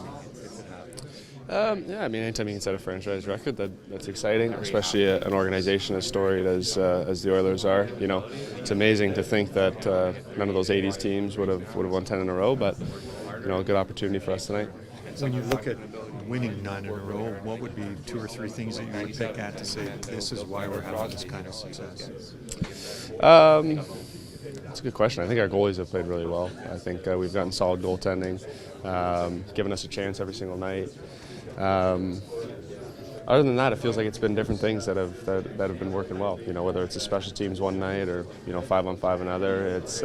Yeah, I mean, anytime you can set a franchise record, that's exciting, especially an organization as storied as the Oilers are. You know, it's amazing to think that none of those '80s teams would have won 10 in a row, but you know, a good opportunity for us tonight. When you look at winning 9 in a row, what would be 2 or 3 things that you would pick at to say this is why we're having this kind of success? That's a good question. I think our goalies have played really well. I think we've gotten solid goaltending, given us a chance every single night. Other than that, it feels like it's been different things that have been working well. You know, whether it's the special teams one night or 5-on-5 another. It's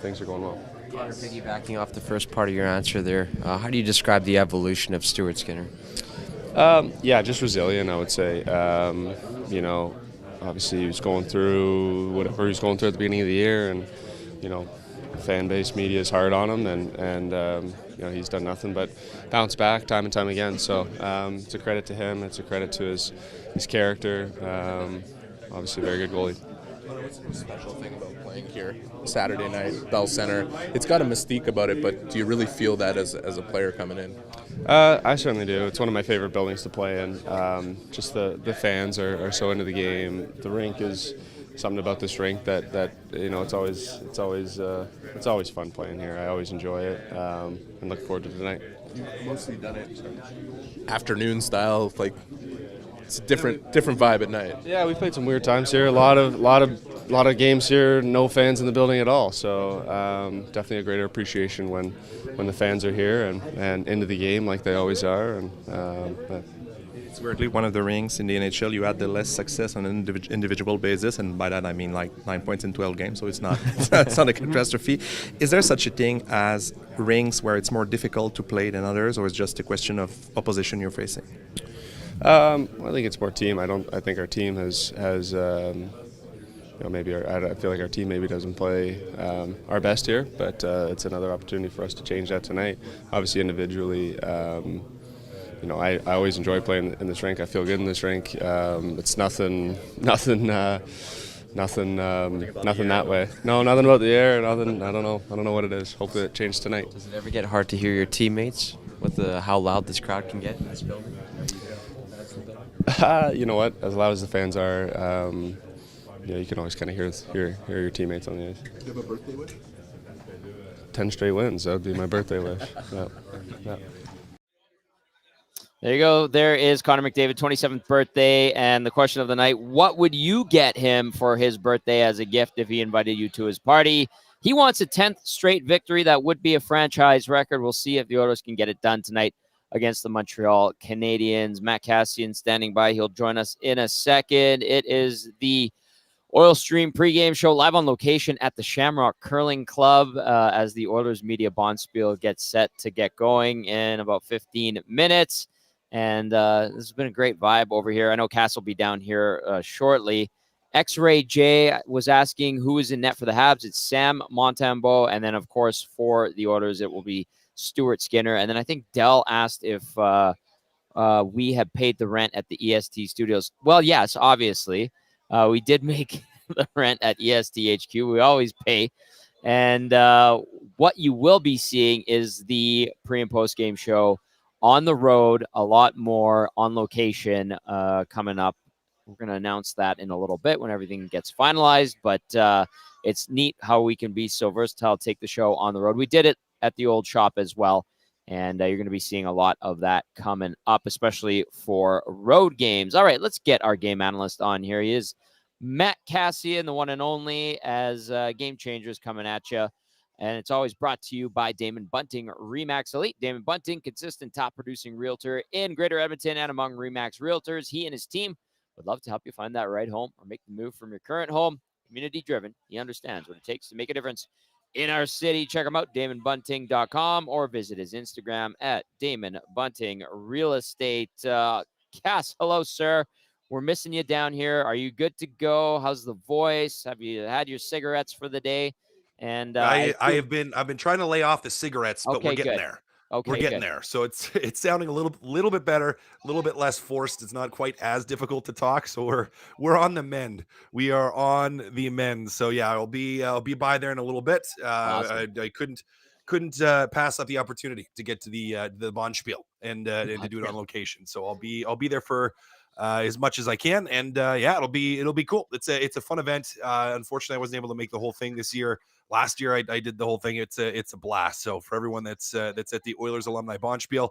things are going well. Piggybacking off the first part of your answer there, how do you describe the evolution of Stuart Skinner? Just resilient, I would say. Obviously he was going through whatever he was going through at the beginning of the year, and fan base, media is hard on him, and he's done nothing but bounce back time and time again. So it's a credit to him. It's a credit to his character. Obviously, a very good goalie. What's the special thing about playing here Saturday night, Bell Center? It's got a mystique about it, but do you really feel that as a player coming in? I certainly do. It's one of my favorite buildings to play in. Just the fans are so into the game. The rink is something about this rink that it's always fun playing here. I always enjoy it and look forward to tonight. You've mostly done it afternoon style, like it's a different vibe at night. Yeah, we played some weird times here. A lot of games here, no fans in the building at all. So definitely a greater appreciation when the fans are here and into the game like they always are. And it's weirdly one of the rings in the NHL. You had the less success on an individual basis, and by that I mean like 9 points in 12 games. So it's not it's not a catastrophe. Is there such a thing as rings where it's more difficult to play than others, or is it just a question of opposition you're facing? I think it's more team. I think our team has maybe I feel like our team maybe doesn't play our best here, but it's another opportunity for us to change that tonight. Obviously, individually, I always enjoy playing in this rink. I feel good in this rink. It's nothing that way. No, nothing about the air. Nothing. I don't know what it is. Hopefully, it changes tonight. Does it ever get hard to hear your teammates with how loud this crowd can get in this building? You know what? As loud as the fans are, you can always kind of hear your teammates on the ice. Do you have a birthday wish? 10 straight wins. That would be my birthday wish. Yeah. There you go. There is Connor McDavid, 27th birthday, and the question of the night: what would you get him for his birthday as a gift if he invited you to his party? He wants a 10th straight victory. That would be a franchise record. We'll see if the Oilers can get it done tonight against the Montreal Canadiens. Matt Kassian standing by. He'll join us in a second. It is the Oil Stream Pregame Show live on location at the Shamrock Curling Club as the Oilers media bonspiel gets set to get going in about 15 minutes. And this has been a great vibe over here. I know Cass will be down here shortly. X-Ray J was asking who is in net for the Habs. It's Sam Montembeault. And then, of course, for the Oilers, it will be Stuart Skinner. And then I think Dell asked if we have paid the rent at the EST studios. Well, yes, obviously. We did make the rent at EST HQ. We always pay. And what you will be seeing is the pre- and post-game show on the road, a lot more on location coming up. We're going to announce that in a little bit when everything gets finalized. But it's neat how we can be so versatile, take the show on the road. We did it at the old shop as well. And you're going to be seeing a lot of that coming up, especially for road games. All right, let's get our game analyst on here. He is Matt Kassian, the one and only, as Game Changers coming at you. And it's always brought to you by Damon Bunting, RE/MAX Elite. Damon Bunting, consistent top-producing realtor in Greater Edmonton and among RE/MAX realtors. He and his team would love to help you find that right home or make the move from your current home. Community-driven. He understands what it takes to make a difference in our city. Check him out, DamonBunting.com, or visit his Instagram at Damon Bunting Real Estate. Cass, hello, sir. We're missing you down here. Are you good to go? How's the voice? Have you had your cigarettes for the day? And I've been trying to lay off the cigarettes, but we're getting there. Okay, we're getting there. So it's sounding a little bit better, a little bit less forced. It's not quite as difficult to talk. So we're on the mend. We are on the mend. So yeah, I'll be by there in a little bit. Awesome. I couldn't couldn't pass up the opportunity to get to the Bonspiel and to do it on location. So I'll be there for as much as I can, and it'll be cool. It's a fun event. Unfortunately, I wasn't able to make the whole thing this year. Last year, I did the whole thing. It's a blast. So for everyone that's at the Oilers alumni Bonspiel,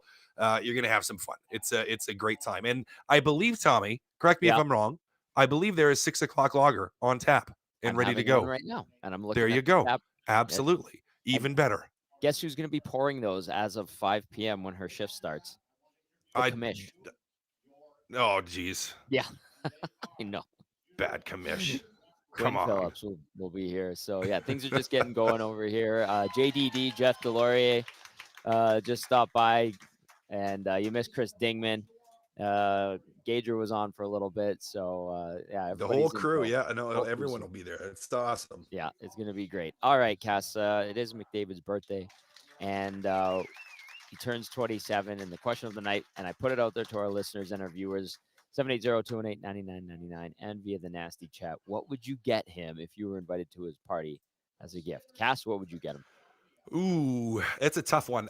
you're gonna have some fun. It's a great time. And I believe, Tommy, correct me if I'm wrong, I believe there is 6 o'clock lager on tap and I'm ready to having one go right now, and I'm looking. There you at the go. tab. Absolutely, even better. Guess who's going to be pouring those as of 5 p.m. when her shift starts? The commish. Oh, geez. Yeah, I know. Bad commish. Quinn Come on. Phillips will be here. So, yeah, things are just getting going over here. JDD, Jeff Delorier, just stopped by, and you missed Chris Dingman. Gager was on for a little bit. So, The whole crew. Yeah, I know. Everyone will be there. It's awesome. Yeah, it's going to be great. All right, Cass, it is McDavid's birthday, and he turns 27. And the question of the night, and I put it out there to our listeners and our viewers, 780-218-9999 and via the nasty chat. What would you get him if you were invited to his party as a gift? Cass, what would you get him? Ooh, it's a tough one.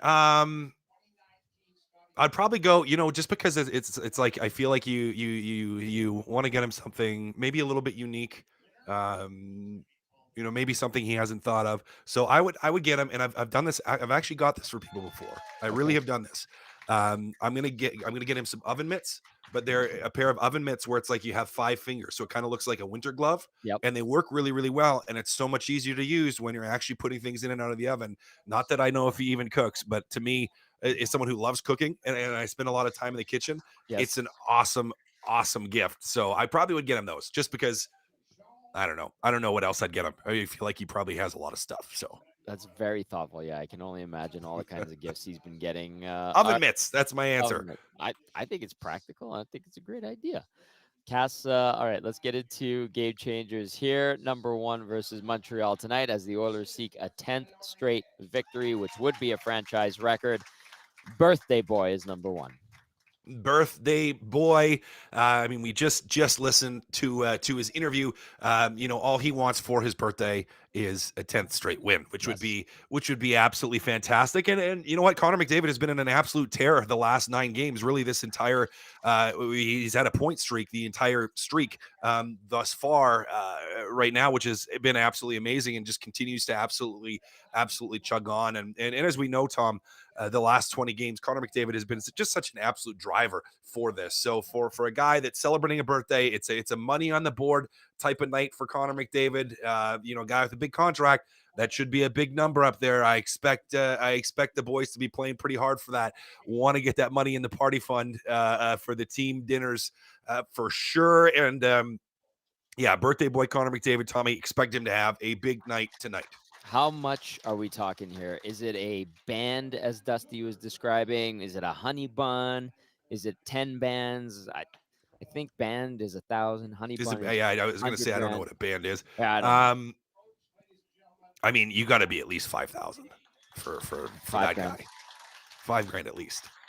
I'd probably go, just because it's like I feel like you want to get him something maybe a little bit unique, maybe something he hasn't thought of. So I would get him, and I've done this. I've actually got this for people before. I really have done this. I'm gonna get him some oven mitts, but they're a pair of oven mitts where it's like you have 5 fingers, so it kind of looks like a winter glove. Yep. And they work really, really well, and it's so much easier to use when you're actually putting things in and out of the oven. Not that I know if he even cooks, but to me, as someone who loves cooking and I spend a lot of time in the kitchen, it's an awesome gift. So I probably would get him those, just because I don't know what else I'd get him. I feel like he probably has a lot of stuff. So that's very thoughtful. Yeah, I can only imagine all the kinds of gifts he's been getting. Oven mitts. That's my answer. I think it's practical. I think it's a great idea. Cass, all right, let's get into game changers here. Number 1 versus Montreal tonight as the Oilers seek a 10th straight victory, which would be a franchise record. Birthday boy is number 1. Birthday boy. We just listened to his interview. All he wants for his birthday is a 10th straight win, which would be absolutely fantastic. And you know what? Connor McDavid has been in an absolute tear the last 9 games. Really, this entire he's had a point streak the entire streak thus far right now, which has been absolutely amazing and just continues to absolutely chug on. And as we know, Tom, the last 20 games, Connor McDavid has been just such an absolute driver for this. So for a guy that's celebrating a birthday, it's a money on the board type of night for Connor McDavid. Guy with a big contract, that should be a big number up there. I expect the boys to be playing pretty hard for that. Want to get that money in the party fund for the team dinners for sure. And birthday boy Connor McDavid, Tommy, expect him to have a big night tonight. How much are we talking here? Is it a band, as Dusty was describing? Is it a honey bun? Is it 10 bands? I think band is 1,000. Honey bun. I was going to say, I don't know what a band is. Yeah, you got to be at least 5,000 for that guy. $5,000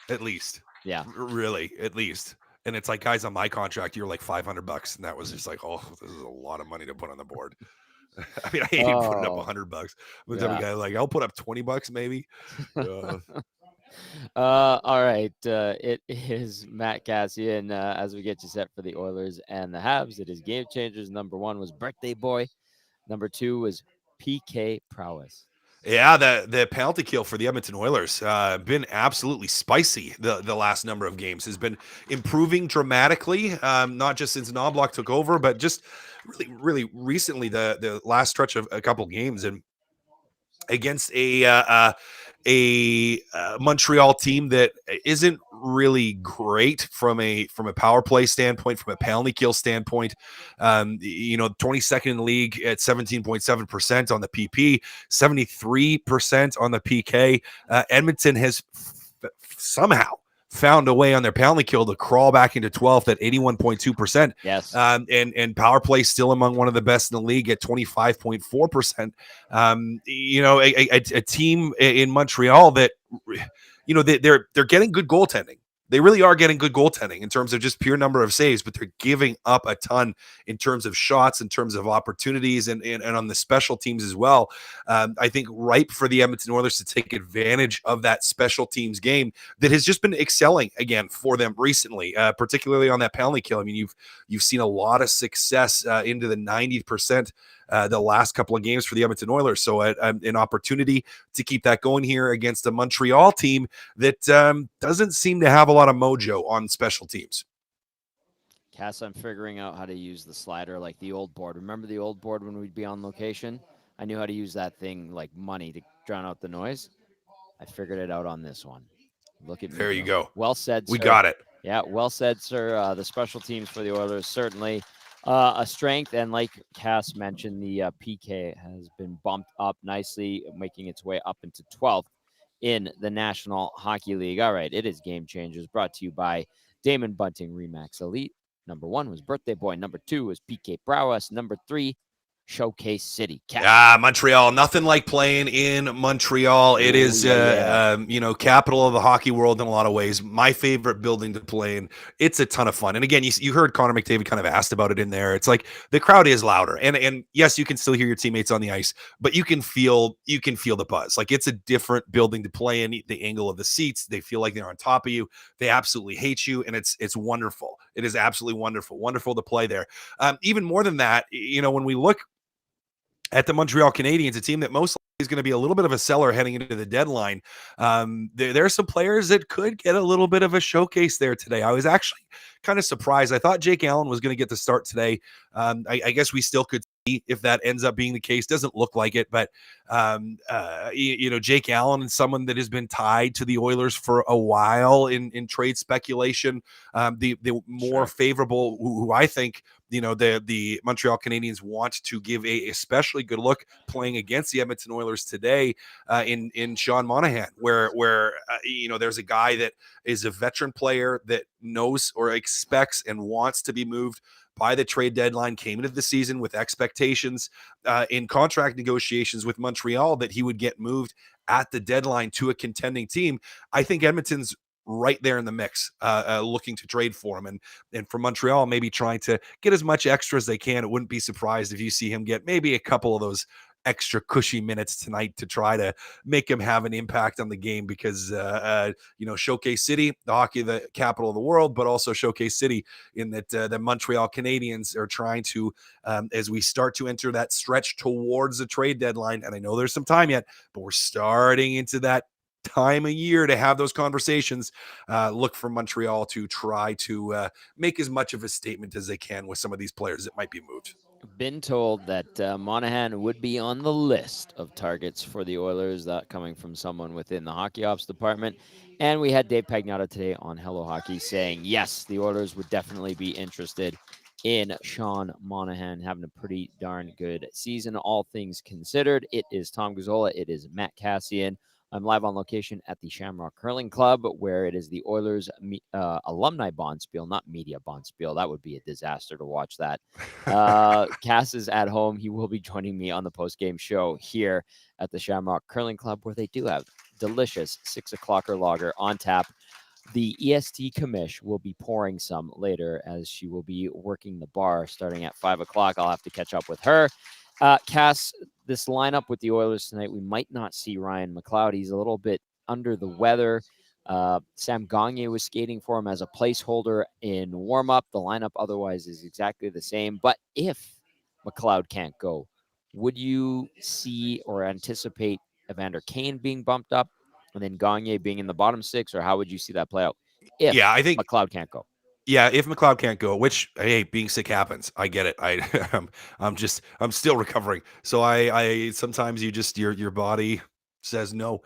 at least. Yeah, really, at least. And it's like, guys, on my contract, you're like $500, and that was just like, oh, this is a lot of money to put on the board. I hate putting up $100. I'm the type of guy like, I'll put up $20 maybe. All right. It is Matt Kassian as we get you set for the Oilers and the Habs. It is game changers. Number 1 was birthday boy. Number 2 was PK prowess. Yeah, the penalty kill for the Edmonton Oilers been absolutely spicy the last number of games. Has been improving dramatically, not just since Knobloch took over, but just really, really recently, the last stretch of a couple games, and against a Montreal team that isn't really great from a power play standpoint, from a penalty kill standpoint. 22nd in the league at 17.7% on the PP, 73% on the PK. Edmonton has somehow found a way on their penalty kill to crawl back into 12th at 81.2%. Yes. And power play still among one of the best in the league at 25.4%. A team in Montreal that, they're getting good goaltending. They really are getting good goaltending in terms of just pure number of saves, but they're giving up a ton in terms of shots, in terms of opportunities, and on the special teams as well. I think ripe for the Edmonton Oilers to take advantage of that special teams game that has just been excelling again for them recently, particularly on that penalty kill. I mean, you've seen a lot of success into the 90% the last couple of games for the Edmonton Oilers. So an opportunity to keep that going here against a Montreal team that doesn't seem to have a lot of mojo on special teams. Cass, I'm figuring out how to use the slider like the old board. Remember the old board when we'd be on location? I knew how to use that thing like money to drown out the noise. I figured it out on this one. Look at me. There you go. Well said, We sir. got it. Yeah, well said, sir. The special teams for the Oilers certainly a strength. And like Cass mentioned, the PK has been bumped up nicely, making its way up into 12th in the National Hockey League. All right, it is Game Changers, brought to you by Damon Bunting Remax Elite. Number 1 was Birthday Boy. Number 2 was PK Prowess. Number 3, Showcase City. Montreal. Nothing like playing in Montreal. It is, capital of the hockey world in a lot of ways. My favorite building to play in. It's a ton of fun. And again, you heard Connor McDavid kind of asked about it in there. It's like the crowd is louder, and yes, you can still hear your teammates on the ice, but you can feel the buzz. Like, it's a different building to play in. The angle of the seats, they feel like they're on top of you. They absolutely hate you, and it's wonderful. It is absolutely wonderful to play there. Even more than that, when we look at the Montreal Canadiens, a team that most likely is going to be a little bit of a seller heading into the deadline. There are some players that could get a little bit of a showcase there today. I was actually kind of surprised. I thought Jake Allen was going to get the start today. I guess we still could see if that ends up being the case. Doesn't look like it, but Jake Allen is someone that has been tied to the Oilers for a while in trade speculation. The more favorable, who I think the Montreal Canadiens want to give a especially good look playing against the Edmonton Oilers today in Sean Monahan, where there's a guy that is a veteran player that knows or expects and wants to be moved by the trade deadline, came into the season with expectations in contract negotiations with Montreal that he would get moved at the deadline to a contending team. I think Edmonton's right there in the mix, looking to trade for him, and for Montreal, maybe trying to get as much extra as they can. It wouldn't be surprised if you see him get maybe a couple of those extra cushy minutes tonight to try to make him have an impact on the game, because Showcase City, the capital of the world, but also Showcase City in that the Montreal Canadiens are trying to, as we start to enter that stretch towards the trade deadline, and I know there's some time yet, but we're starting into that time of year to have those conversations. Look for Montreal to try to make as much of a statement as they can with some of these players that might be moved. Been told that Monahan would be on the list of targets for the Oilers, that coming from someone within the hockey ops department. And we had Dave Pagnotta today on Hello Hockey saying, yes, the Oilers would definitely be interested in Sean Monahan having a pretty darn good season, all things considered. It is Tom Gazzola. It is Matt Kassian. I'm live on location at the Shamrock Curling Club, where it is the Oilers alumni bonspiel, not media bonspiel. That would be a disaster to watch that. Cass is at home. He will be joining me on the post-game show here at the Shamrock Curling Club, where they do have delicious 6 o'clocker lager on tap. The EST commish will be pouring some later, as she will be working the bar starting at 5 o'clock. I'll have to catch up with her. Cass, this lineup with the Oilers tonight, we might not see Ryan McLeod. He's a little bit under the weather. Sam Gagner was skating for him as a placeholder in warm-up. The lineup otherwise is exactly the same. But if McLeod can't go, would you see or anticipate Evander Kane being bumped up and then Gagner being in the bottom 6, or how would you see that play out if I think McLeod can't go? Yeah, if McLeod can't go, which, hey, being sick happens. I get it. I'm still recovering. So I sometimes your body says no.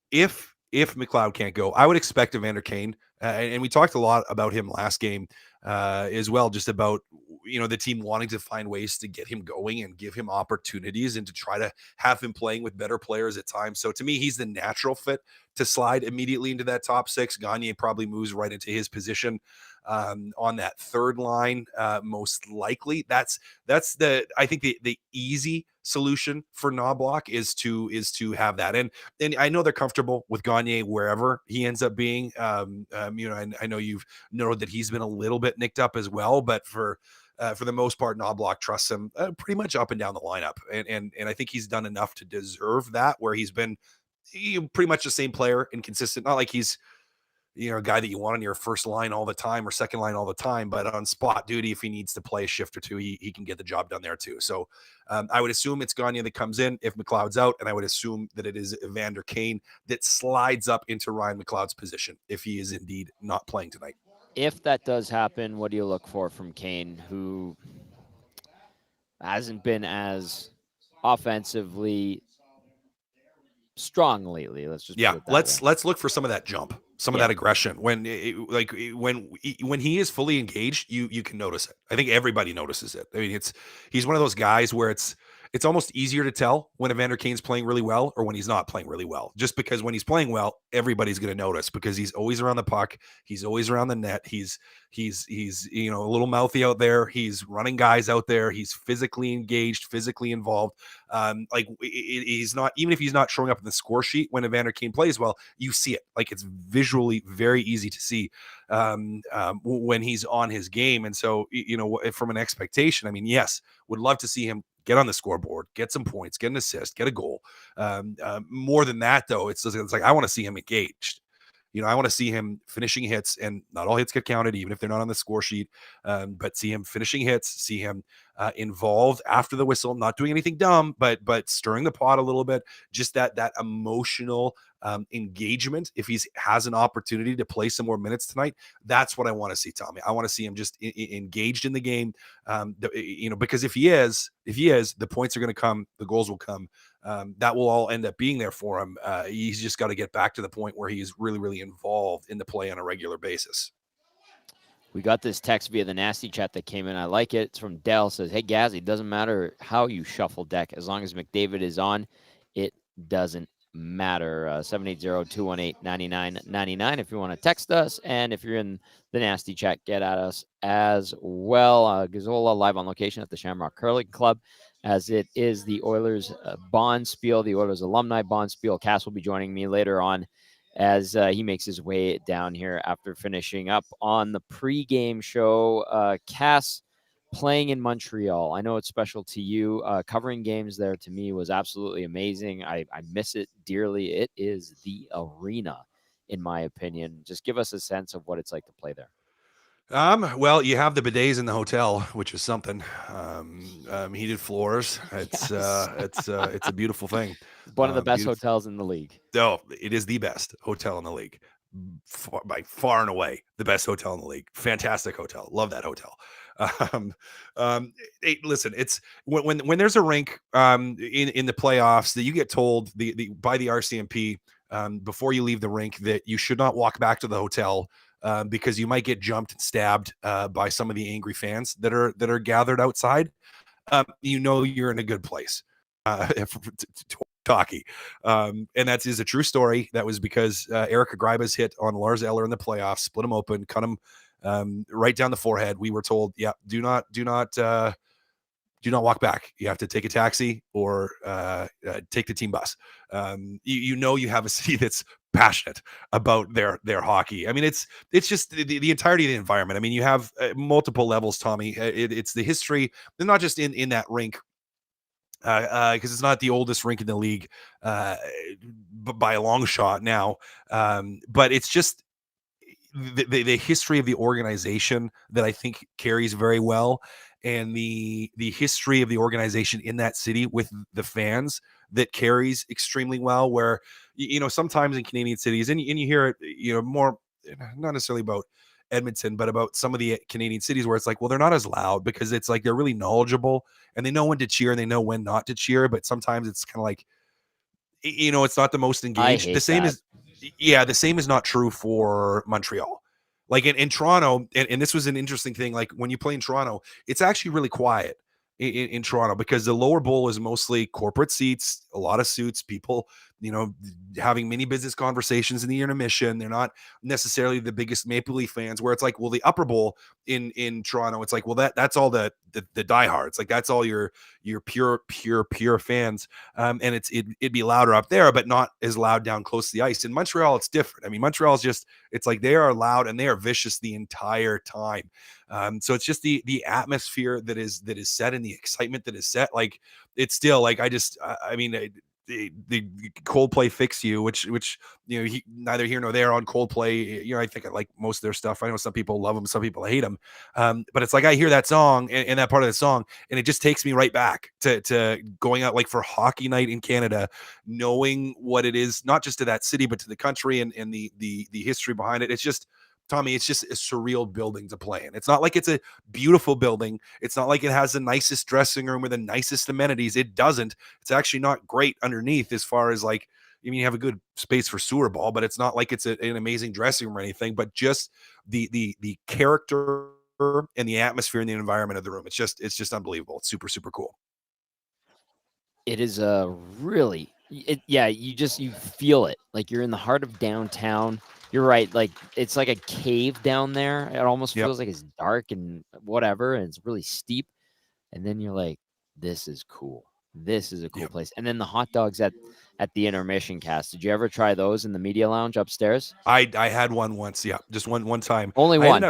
If McLeod can't go, I would expect Evander Kane, and we talked a lot about him last game as well, just about the team wanting to find ways to get him going and give him opportunities and to try to have him playing with better players at times. So to me, he's the natural fit to slide immediately into that top 6. Gagner probably moves right into his position on that third line, most likely. That's I think the easy solution for Knobloch is to have that. And I know they're comfortable with Gagne wherever he ends up being. I know you've noted that he's been a little bit nicked up as well, but for the most part, Knobloch trusts him pretty much up and down the lineup. And I think he's done enough to deserve that, where he's been pretty much the same player and consistent. Not like he's, a guy that you want on your first line all the time or second line all the time, but on spot duty, if he needs to play a shift or two, he can get the job done there too. So I would assume it's Gagne that comes in if McLeod's out, and I would assume that it is Evander Kane that slides up into Ryan McLeod's position if he is indeed not playing tonight. If that does happen, what do you look for from Kane, who hasn't been as offensively strong lately? Let's just put it that way. Let's look for some of that jump, some of that aggression. When he is fully engaged, you can notice it. I think everybody notices it. I mean, he's one of those guys where it's almost easier to tell when Evander Kane's playing really well or when he's not playing really well. Just because when he's playing well, everybody's going to notice, because he's always around the puck, he's always around the net, he's a little mouthy out there, he's running guys out there, he's physically engaged, physically involved. He's not, even if he's not showing up in the score sheet when Evander Kane plays well, you see it. Like, it's visually very easy to see when he's on his game. And so, from an expectation, I mean, yes, would love to see him get on the scoreboard, get some points, get an assist, get a goal. More than that, though, it's like I want to see him engaged. I want to see him finishing hits, and not all hits get counted, even if they're not on the score sheet. But see him finishing hits, see him involved after the whistle, not doing anything dumb, but stirring the pot a little bit. Just that emotional engagement. If he has an opportunity to play some more minutes tonight, that's what I want to see, Tommy. I want to see him just engaged in the game. Because if he is, the points are going to come, the goals will come. That will all end up being there for him. He's just got to get back to the point where he's really, really involved in the play on a regular basis. We got this text via the nasty chat that came in. I like it. It's from Dell. It says, "Hey, Gazzy, it doesn't matter how you shuffle deck. As long as McDavid is on, it doesn't matter." 780-218-9999 if you want to text us. And if you're in the nasty chat, get at us as well. Gazzola live on location at the Shamrock Curling Club, as it is the Oilers bond spiel, the Oilers alumni bond spiel. Cass will be joining me later on as he makes his way down here after finishing up on the pregame show. Cass, playing in Montreal, I know it's special to you. Covering games there to me was absolutely amazing. I miss it dearly. It is the arena, in my opinion. Just give us a sense of what it's like to play there. Well, you have the bidets in the hotel, which is something. Heated floors. It's a beautiful thing. One of the best hotels in the league. Oh, it is the best hotel in the league. By far and away, the best hotel in the league. Fantastic hotel. Love that hotel. Hey, listen, it's when there's a rink in the playoffs that you get told by the RCMP before you leave the rink that you should not walk back to the hotel because you might get jumped and stabbed by some of the angry fans that are gathered outside. You're in a good place hockey. And that is a true story. That was because Erica Greiba's hit on Lars Eller in the playoffs, split him open, cut him right down the forehead. We were told, do not walk back. You have to take a taxi or take the team bus. You have a city that's passionate about their hockey. I mean, it's just the entirety of the environment. I mean, you have multiple levels, Tommy. It's the history, and not just in that rink, because it's not the oldest rink in the league by a long shot now. But it's just the history of the organization that I think carries very well, and the history of the organization in that city with the fans that carries extremely well, where, sometimes in Canadian cities, and you hear it, more, not necessarily about Edmonton, but about some of the Canadian cities where it's like, well, they're not as loud because it's like they're really knowledgeable and they know when to cheer and they know when not to cheer. But sometimes it's kind of like, it's not the most engaged. The same is not true for Montreal. Like in Toronto, and this was an interesting thing. Like when you play in Toronto, it's actually really quiet in Toronto because the lower bowl is mostly corporate seats, a lot of suits, people having mini business conversations in the intermission. They're not necessarily the biggest Maple Leaf fans, where it's like, well, the Upper Bowl in Toronto, it's like, well, that's all the diehards. Like, that's all your pure fans. And it'd be louder up there, but not as loud down close to the ice. In Montreal, it's different. I mean, Montreal's it's like they are loud and they are vicious the entire time. So it's just the atmosphere that is set, and the excitement that is set. Like, it's still like, the Coldplay Fix You, which neither here nor there on Coldplay. I think I like most of their stuff. I know some people love them, some people hate them. But it's like, I hear that song and that part of the song, and it just takes me right back to going out, like, for hockey night in Canada, knowing what it is, not just to that city, but to the country and the history behind it. It's just, Tommy, it's just a surreal building to play in. It's not like it's a beautiful building. It's not like it has the nicest dressing room or the nicest amenities. It doesn't. It's actually not great underneath, as far as, like, you have a good space for sewer ball, but it's not like it's an amazing dressing room or anything, but just the character and the atmosphere and the environment of the room. It's just unbelievable. It's super, super cool. It is you feel it. Like, you're in the heart of downtown. You're right. Like, it's like a cave down there. It almost feels like it's dark and whatever, and it's really steep. And then you're like, this is cool. This is a cool place. And then the hot dogs at the intermission, Cass. Did you ever try those in the media lounge upstairs? I had one once. Yeah, just one time. Only one.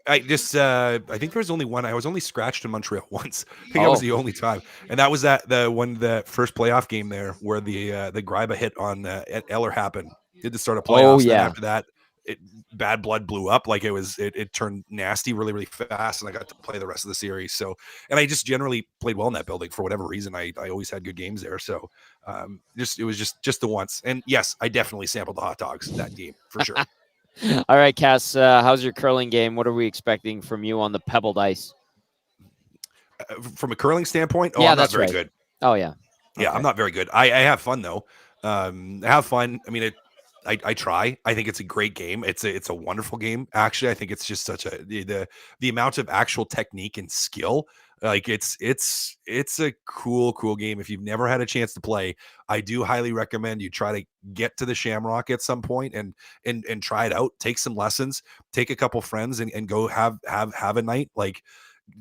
I think there was only one. I was only scratched in Montreal once. I think that was the only time, and that was the first playoff game there, where the Greiba hit on Eller happened. Did the start of playoffs. And after that, bad blood blew up. Like, it turned nasty really, really fast, and I got to play the rest of the series. So, and I just generally played well in that building for whatever reason. I always had good games there. So, it was just the once. And yes, I definitely sampled the hot dogs that game for sure. All right, Cass, how's your curling game? What are we expecting from you on the pebbled ice? From a curling standpoint? Yeah, I'm that's not very right. good. Oh, yeah. Yeah, I'm not very good. I have fun, though. I have fun. I mean, I try. I think it's a great game. It's a wonderful game. Actually, I think it's just such the amount of actual technique and skill. Like, it's a cool game. If you've never had a chance to play, I do highly recommend you try to get to the Shamrock at some point and try it out. Take some lessons, take a couple friends and go have a night. Like,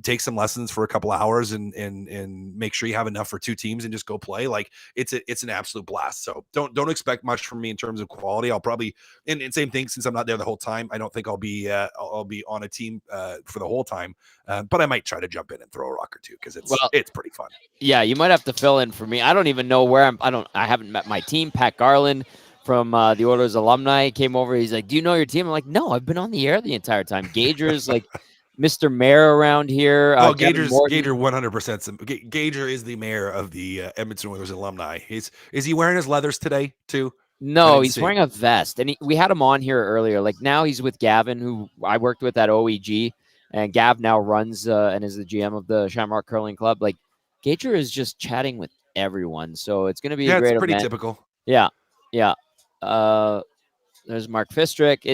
take some lessons for a couple hours and make sure you have enough for two teams and just go play. Like, it's an absolute blast. So don't expect much from me in terms of quality. I'll probably, and same thing, since I'm not there the whole time, I don't think I'll be on a team for the whole time. But I might try to jump in and throw a rock or two, because it's pretty fun. Yeah, you might have to fill in for me. I don't even know where I haven't met my team. Pat Garland from the Oilers alumni came over. He's like, "Do you know your team?" I'm like, "No, I've been on the air the entire time." Gager's like Mr. Mayor around here. Gager 100%. Gager is the mayor of the Edmonton Oilers alumni. Is he wearing his leathers today too? No, he's wearing a vest. And we had him on here earlier. Like, now he's with Gavin, who I worked with at OEG. And Gav now runs and is the GM of the Shamrock Curling Club. Like, Gager is just chatting with everyone. So it's going to be a great it's pretty event. typical. Yeah. There's Mark Fistrick.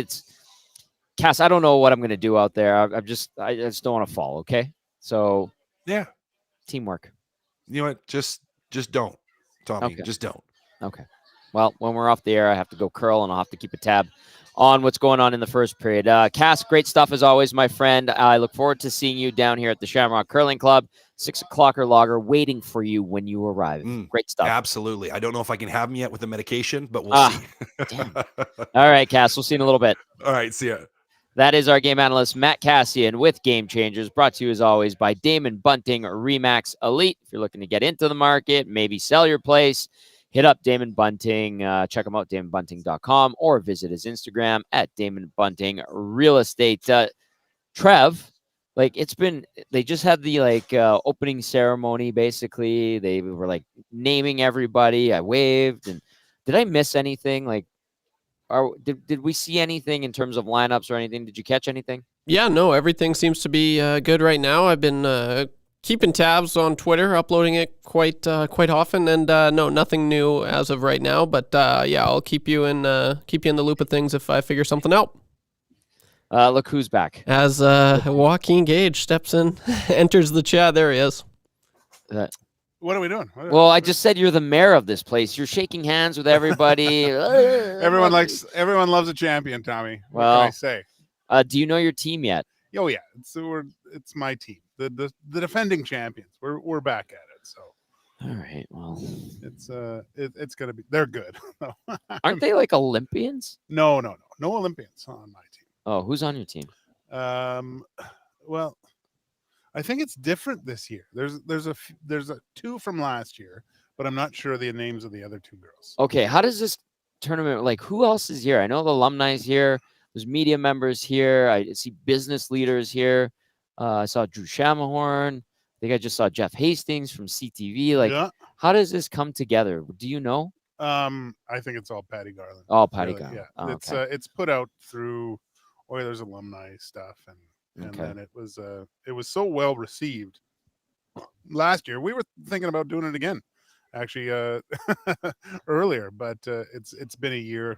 Cass, I don't know what I'm going to do out there. I just don't want to fall. Okay. So yeah, teamwork. You know what? Just don't, Tommy. Okay. Just don't. Okay. Well, when we're off the air, I have to go curl, and I'll have to keep a tab on what's going on in the first period. Cass, great stuff as always, my friend. I look forward to seeing you down here at the Shamrock Curling Club. 6 o'clock lager waiting for you when you arrive. Great stuff. Absolutely. I don't know if I can have them yet with the medication, but we'll see. Damn. All right, Cass. We'll see you in a little bit. All right. See ya. That is our game analyst, Matt Kassian, with Game Changers, brought to you as always by Damon Bunting Remax Elite. If you're looking to get into the market, maybe sell your place, hit up Damon Bunting. Check him out, DamonBunting.com, or visit his Instagram at Damon Bunting Real Estate. Trev, they just had the opening ceremony. Basically, they were naming everybody. I waved, and did I miss anything? Did we see anything in terms of lineups or anything? Did you catch anything? Yeah, no, everything seems to be good right now. I've been keeping tabs on Twitter, uploading it quite often, and no, nothing new as of right now. But yeah, I'll keep you in the loop of things if I figure something out. Look who's back. As Joaquin Gage steps in, enters the chat. There he is. What are we doing? Well, I just said you're the mayor of this place. You're shaking hands with everybody. Everyone loves a champion, Tommy. What can I say? Do you know your team yet? Oh yeah, it's my team, the defending champions. We're back at it. So. All right. Well, it's gonna be. They're good. Aren't they like Olympians? No Olympians on my team. Oh, who's on your team? Well, I think it's different this year. There's a two from last year, but I'm not sure the names of the other two girls. Okay, how does this tournament, like, who else is here? I know the alumni is here. There's media members here. I see business leaders here. I saw Drew Shamahorn. I think I just saw Jeff Hastings from CTV. Like, how does this come together? Do you know? I think it's all Patty Garland. All Patty Garland. Yeah, Oh, it's put out through Oilers alumni stuff, and then it was so well received last year. We were thinking about doing it again, actually, earlier, but it's been a year.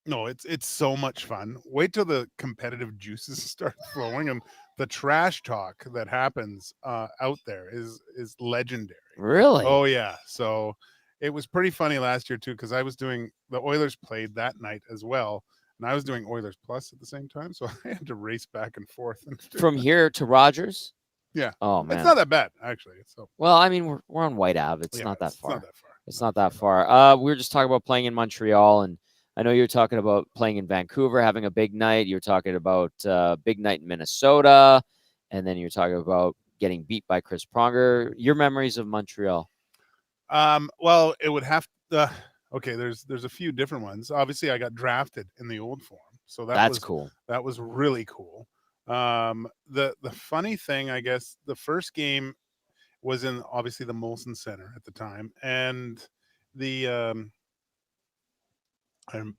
No, it's so much fun. Wait till the competitive juices start flowing, and the trash talk that happens out there is legendary. Really? Oh yeah. So it was pretty funny last year too, because I was doing the Oilers played that night as well, and I was doing Oilers Plus at the same time, so I had to race back and forth. From here to Rogers? Yeah. Oh man, it's not that bad actually. So well, I mean, we're on White Ave. It's not that far. It's not that far. We were just talking about playing in Montreal, and I know you're talking about playing in Vancouver, having a big night. You're talking about big night in Minnesota, and then you're talking about getting beat by Chris Pronger. Your memories of Montreal? Well, it would have okay, there's a few different ones. Obviously, I got drafted in the old form, so that's cool. That was really cool. The funny thing, I guess, the first game was in obviously the Molson Center at the time, and the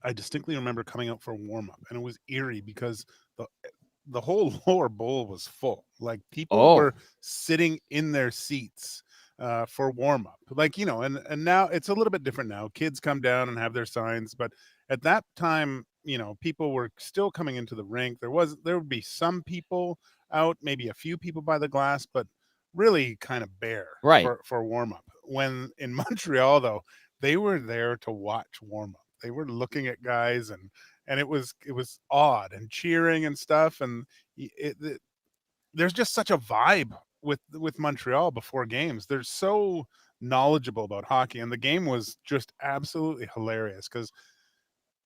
I distinctly remember coming out for warm up, and it was eerie because the whole lower bowl was full. Like people were sitting in their seats for warm up. Like, you know, and now it's a little bit different now. Kids come down and have their signs, but at that time, you know, people were still coming into the rink. There would be some people out, maybe a few people by the glass, but really kind of bare for warm up. When in Montreal, though, they were there to watch warm up. They were looking at guys, and it was odd and cheering and stuff. And there's just such a vibe with Montreal before games. They're so knowledgeable about hockey, and the game was just absolutely hilarious because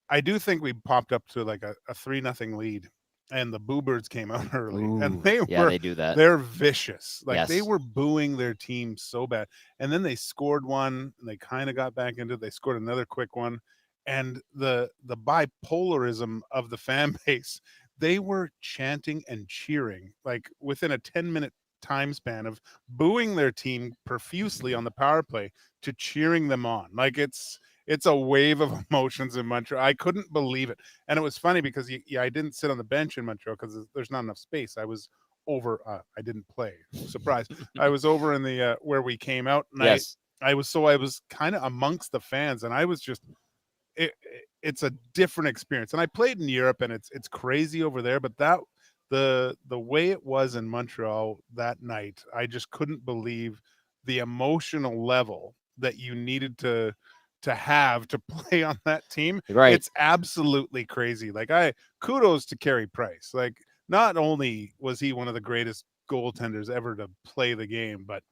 I do think we popped up to like a 3-0 lead, and the Boo Birds came out early. Ooh, and they do that. They're vicious. Like they were booing their team so bad. And then they scored one, and they kind of got back into it. They scored another quick one. And the bipolarism of the fan base, they were chanting and cheering like within a 10-minute time span of booing their team profusely on the power play to cheering them on. Like it's a wave of emotions in Montreal. I couldn't believe it. And it was funny because I didn't sit on the bench in Montreal because there's not enough space. I was over. I didn't play. Surprise. I was over in the where we came out. And I was kind of amongst the fans, and I was just. It's a different experience. And I played in Europe, and it's crazy over there. But the way it was in Montreal that night, I just couldn't believe the emotional level that you needed to have to play on that team. Right. It's absolutely crazy. Like kudos to Carey Price. Like not only was he one of the greatest goaltenders ever to play the game, but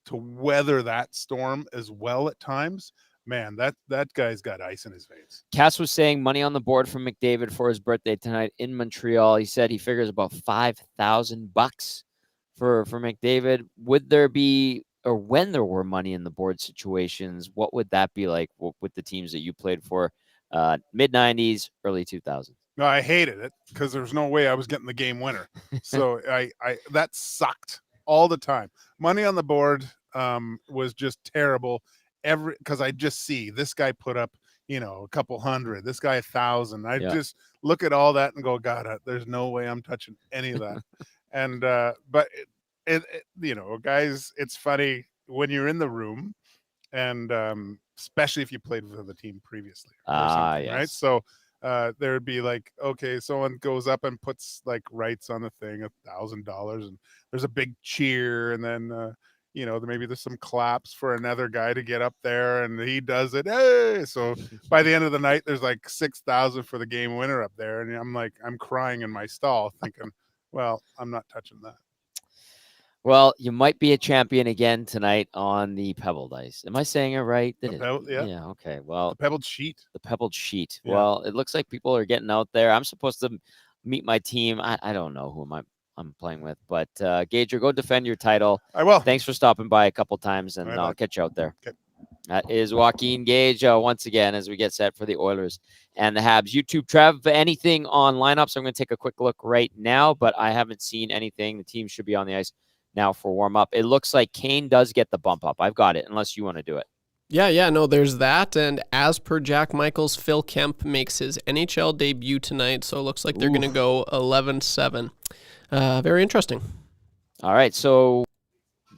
to weather that storm as well at times. Man, that guy's got ice in his veins. Cass was saying money on the board from McDavid for his birthday tonight in Montreal. He said he figures about $5,000 for McDavid. Would there be, or when there were money in the board situations, what would that be like with the teams that you played for mid-90s, early 2000s? No, I hated it because there's no way I was getting the game winner. So I that sucked all the time. Money on the board was just terrible. Because I just see this guy put up, you know, a couple hundred, this guy 1,000. I just look at all that and go, God, there's no way I'm touching any of that. And but it, you know, guys, it's funny when you're in the room, and especially if you played for the team previously, right? So there'd be like, okay, someone goes up and puts like rights on the thing, $1,000, and there's a big cheer, and then maybe there's some claps for another guy to get up there, and he does it. Hey! So by the end of the night, there's like 6,000 for the game winner up there, and I'm crying in my stall, thinking, well, I'm not touching that. Well, you might be a champion again tonight on the pebbled ice. Am I saying it right? Yeah. Yeah. Okay. Well, the pebbled sheet. The pebbled sheet. Yeah. Well, it looks like people are getting out there. I'm supposed to meet my team. I don't know who I'm playing with, but Gager, go defend your title. I will. Thanks for stopping by a couple times, and I'll catch you out there. Okay. That is Joaquin Gage once again as we get set for the Oilers and the Habs. YouTube, Trev, anything on lineups? I'm going to take a quick look right now, but I haven't seen anything. The team should be on the ice now for warm-up. It looks like Kane does get the bump up. I've got it, unless you want to do it. Yeah, no, there's that. And as per Jack Michaels, Phil Kemp makes his NHL debut tonight, so it looks like they're going to go 11-7. Very interesting. All right, so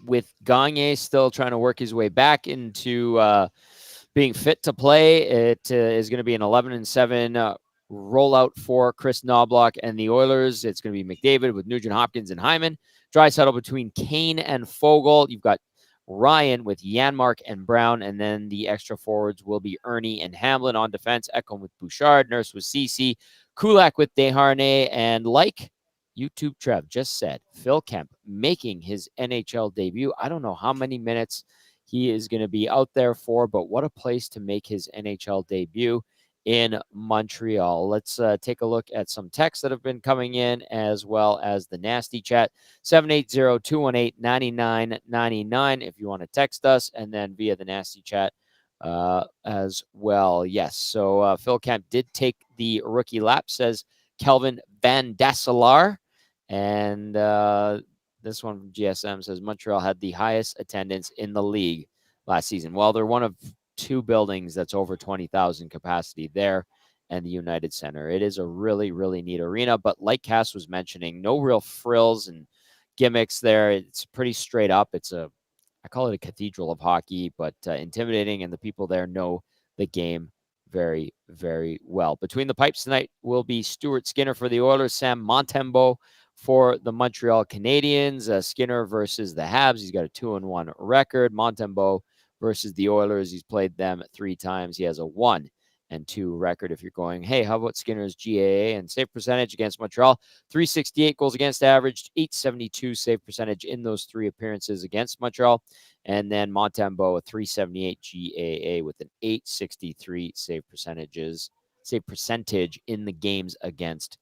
with Gagne still trying to work his way back into being fit to play, it is going to be an 11-7 rollout for Chris Knobloch and the Oilers. It's going to be McDavid with Nugent Hopkins and Hyman. Draisaitl between Kane and Fogle. You've got Ryan with Janmark and Brown, and then the extra forwards will be Ernie and Hamlin on defense. Ekholm with Bouchard, Nurse with Ceci, Kulak with Desharnais, and like YouTube Trev just said, Phil Kemp making his NHL debut. I don't know how many minutes he is going to be out there for, but what a place to make his NHL debut in Montreal. Let's take a look at some texts that have been coming in, as well as the nasty chat. 780-218-9999 if you want to text us, and then via the nasty chat as well. Yes, so Phil Kemp did take the rookie lap, says Kelvin Van Dasselaar. And this one from GSM says Montreal had the highest attendance in the league last season. Well, they're one of two buildings that's over 20,000 capacity there and the United Center. It is a really, really neat arena, but like Cass was mentioning, no real frills and gimmicks there. It's pretty straight up. I call it a cathedral of hockey, but intimidating, and the people there know the game very, very well. Between the pipes tonight will be Stuart Skinner for the Oilers, Sam Montembeault for the Montreal Canadiens. Skinner versus the Habs. He's got a 2-1 record. Montembeault versus the Oilers. He's played them 3 times. He has a 1-2 record. If you're going, hey, how about Skinner's GAA and save percentage against Montreal? 368 goals against average, 872 save percentage in those 3 appearances against Montreal. And then Montembeault, a 378 GAA with an 863 save percentage in the games against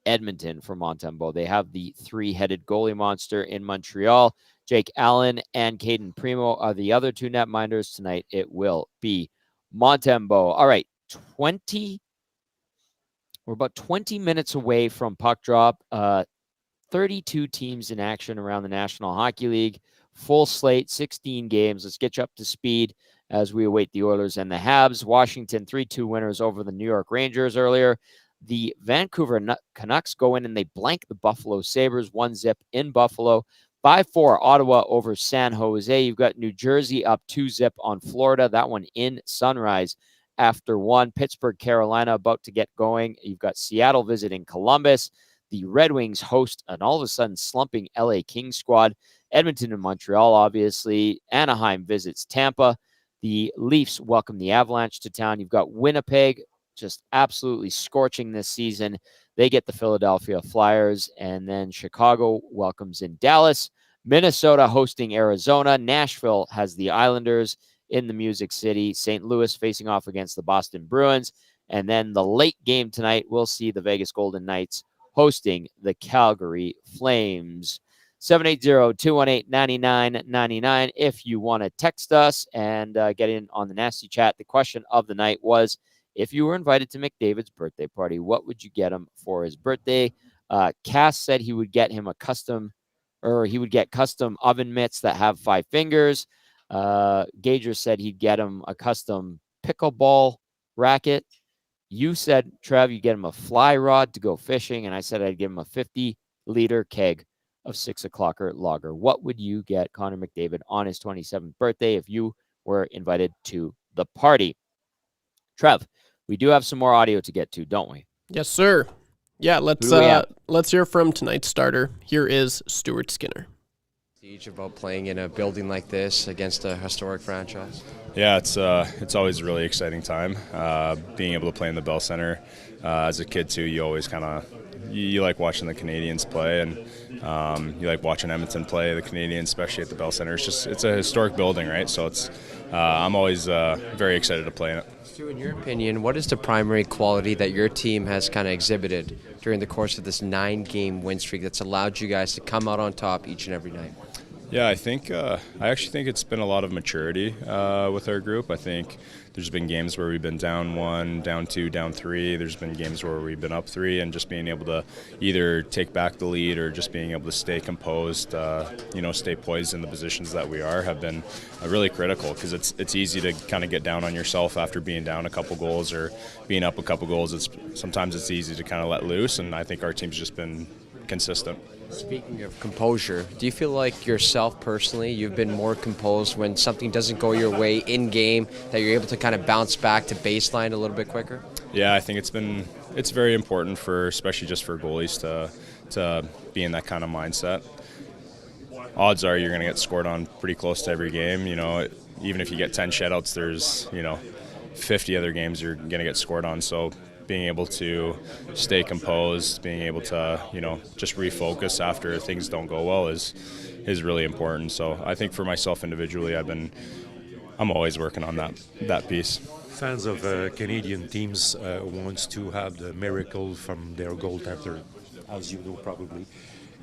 Edmonton for Montembeault. They have the 3-headed goalie monster in Montreal. Jake Allen and Caden Primo are the other 2 netminders. Tonight it will be Montembeault. All right, we're about 20 minutes away from puck drop. 32 teams in action around the National Hockey League. Full slate, 16 games. Let's get you up to speed as we await the Oilers and the Habs. Washington 3-2 winners over the New York Rangers earlier. The Vancouver Canucks go in and they blank the Buffalo Sabres 1-0 in Buffalo. 5-4 Ottawa over San Jose. You've got New Jersey up 2-0 on Florida. That one in Sunrise after 1. Pittsburgh, Carolina about to get going. You've got Seattle visiting Columbus. The Red Wings host an all of a sudden slumping LA Kings squad. Edmonton and Montreal, obviously. Anaheim visits Tampa. The Leafs welcome the Avalanche to town. You've got Winnipeg just absolutely scorching this season. They get the Philadelphia Flyers, and then Chicago welcomes in Dallas. Minnesota hosting Arizona. Nashville has the Islanders in the Music City. St. Louis facing off against the Boston Bruins. And then the late game tonight, we'll see the Vegas Golden Knights hosting the Calgary Flames. 780-218-9999 if you want to text us and get in on the nasty chat. The question of the night was, if you were invited to McDavid's birthday party, what would you get him for his birthday? Cass said he would get him custom oven mitts that have 5 fingers. Gager said he'd get him a custom pickleball racket. You said, Trev, you get him a fly rod to go fishing, and I said I'd give him a 50-liter keg of 6 o'clocker lager. What would you get Connor McDavid on his 27th birthday if you were invited to the party? Trev, we do have some more audio to get to, don't we? Yes, sir. Yeah, let's hear from tonight's starter. Here is Stuart Skinner. Each about playing in a building like this against a historic franchise? Yeah, it's always a really exciting time. Being able to play in the Bell Center. As a kid too, you always kind of you like watching the Canadiens play, and you like watching Edmonton play. The Canadiens, especially at the Bell Center, it's a historic building, right? So I'm always very excited to play in it. Stu, in your opinion, what is the primary quality that your team has kind of exhibited during the course of this 9-game win streak that's allowed you guys to come out on top each and every night? Yeah, I actually think it's been a lot of maturity with our group. I think there's been games where we've been down 1, down 2, down 3. There's been games where we've been up 3, and just being able to either take back the lead or just being able to stay composed, stay poised in the positions that we are, have been really critical, because it's easy to kind of get down on yourself after being down a couple goals or being up a couple goals. Sometimes it's easy to kind of let loose, and I think our team's just been consistent. Speaking of composure, do you feel like yourself personally, you've been more composed when something doesn't go your way in game, that you're able to kind of bounce back to baseline a little bit quicker? Yeah, I think it's very important especially just for goalies to be in that kind of mindset. Odds are you're going to get scored on pretty close to every game. Even if you get 10 shutouts, there's 50 other games you're going to get scored on. So being able to stay composed, being able to, just refocus after things don't go well is really important. So I think for myself individually, I'm always working on that piece. Fans of Canadian teams wants to have the miracle from their goaltender, as you know probably.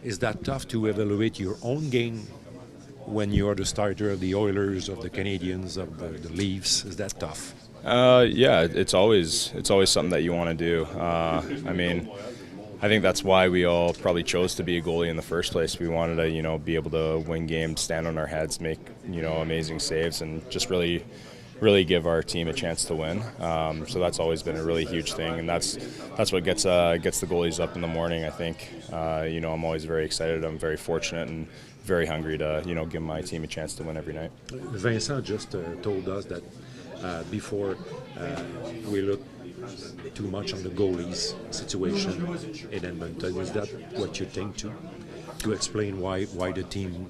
Is that tough to evaluate your own game when you are the starter of the Oilers, of the Canadiens, of the Leafs? Is that tough? Yeah, it's always something that you want to do. I think that's why we all probably chose to be a goalie in the first place. We wanted to, be able to win games, stand on our heads, make, amazing saves, and just really give our team a chance to win. So that's always been a really huge thing, and that's what gets the goalies up in the morning. I think, I'm always very excited. I'm very fortunate and very hungry to, give my team a chance to win every night. Vincent just told us that before we look too much on the goalies situation in Edmonton. Is that what you think too? To explain why the team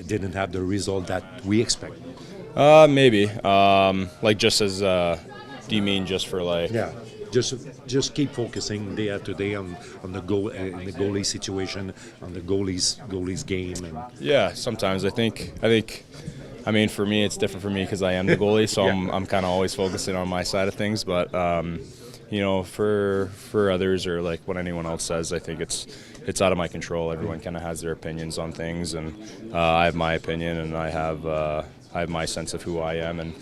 didn't have the result that we expect? Maybe. Just as do you mean just for Yeah. Just keep focusing day after day on the goal in the goalie situation, on the goalies game. And yeah, sometimes I think. For me, it's different for me because I am the goalie, so yeah. I'm kind of always focusing on my side of things. But for others or like what anyone else says, I think it's out of my control. Everyone kind of has their opinions on things, and I have my opinion, and I have my sense of who I am. And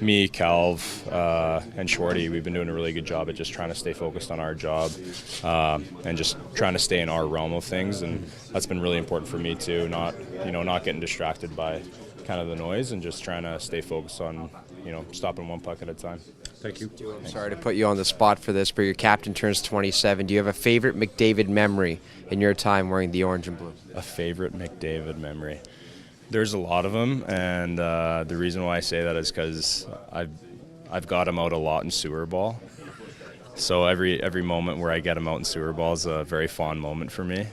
me, Calv, and Shorty, we've been doing a really good job at just trying to stay focused on our job and just trying to stay in our realm of things. And that's been really important for me too, not getting distracted by kind of the noise and just trying to stay focused on, stopping one puck at a time. Thank you. I'm sorry to put you on the spot for this, but your captain turns 27. Do you have a favorite McDavid memory in your time wearing the orange and blue? A favorite McDavid memory? There's a lot of them, and the reason why I say that is because I've got him out a lot in sewer ball. So every moment where I get him out in sewer ball is a very fond moment for me.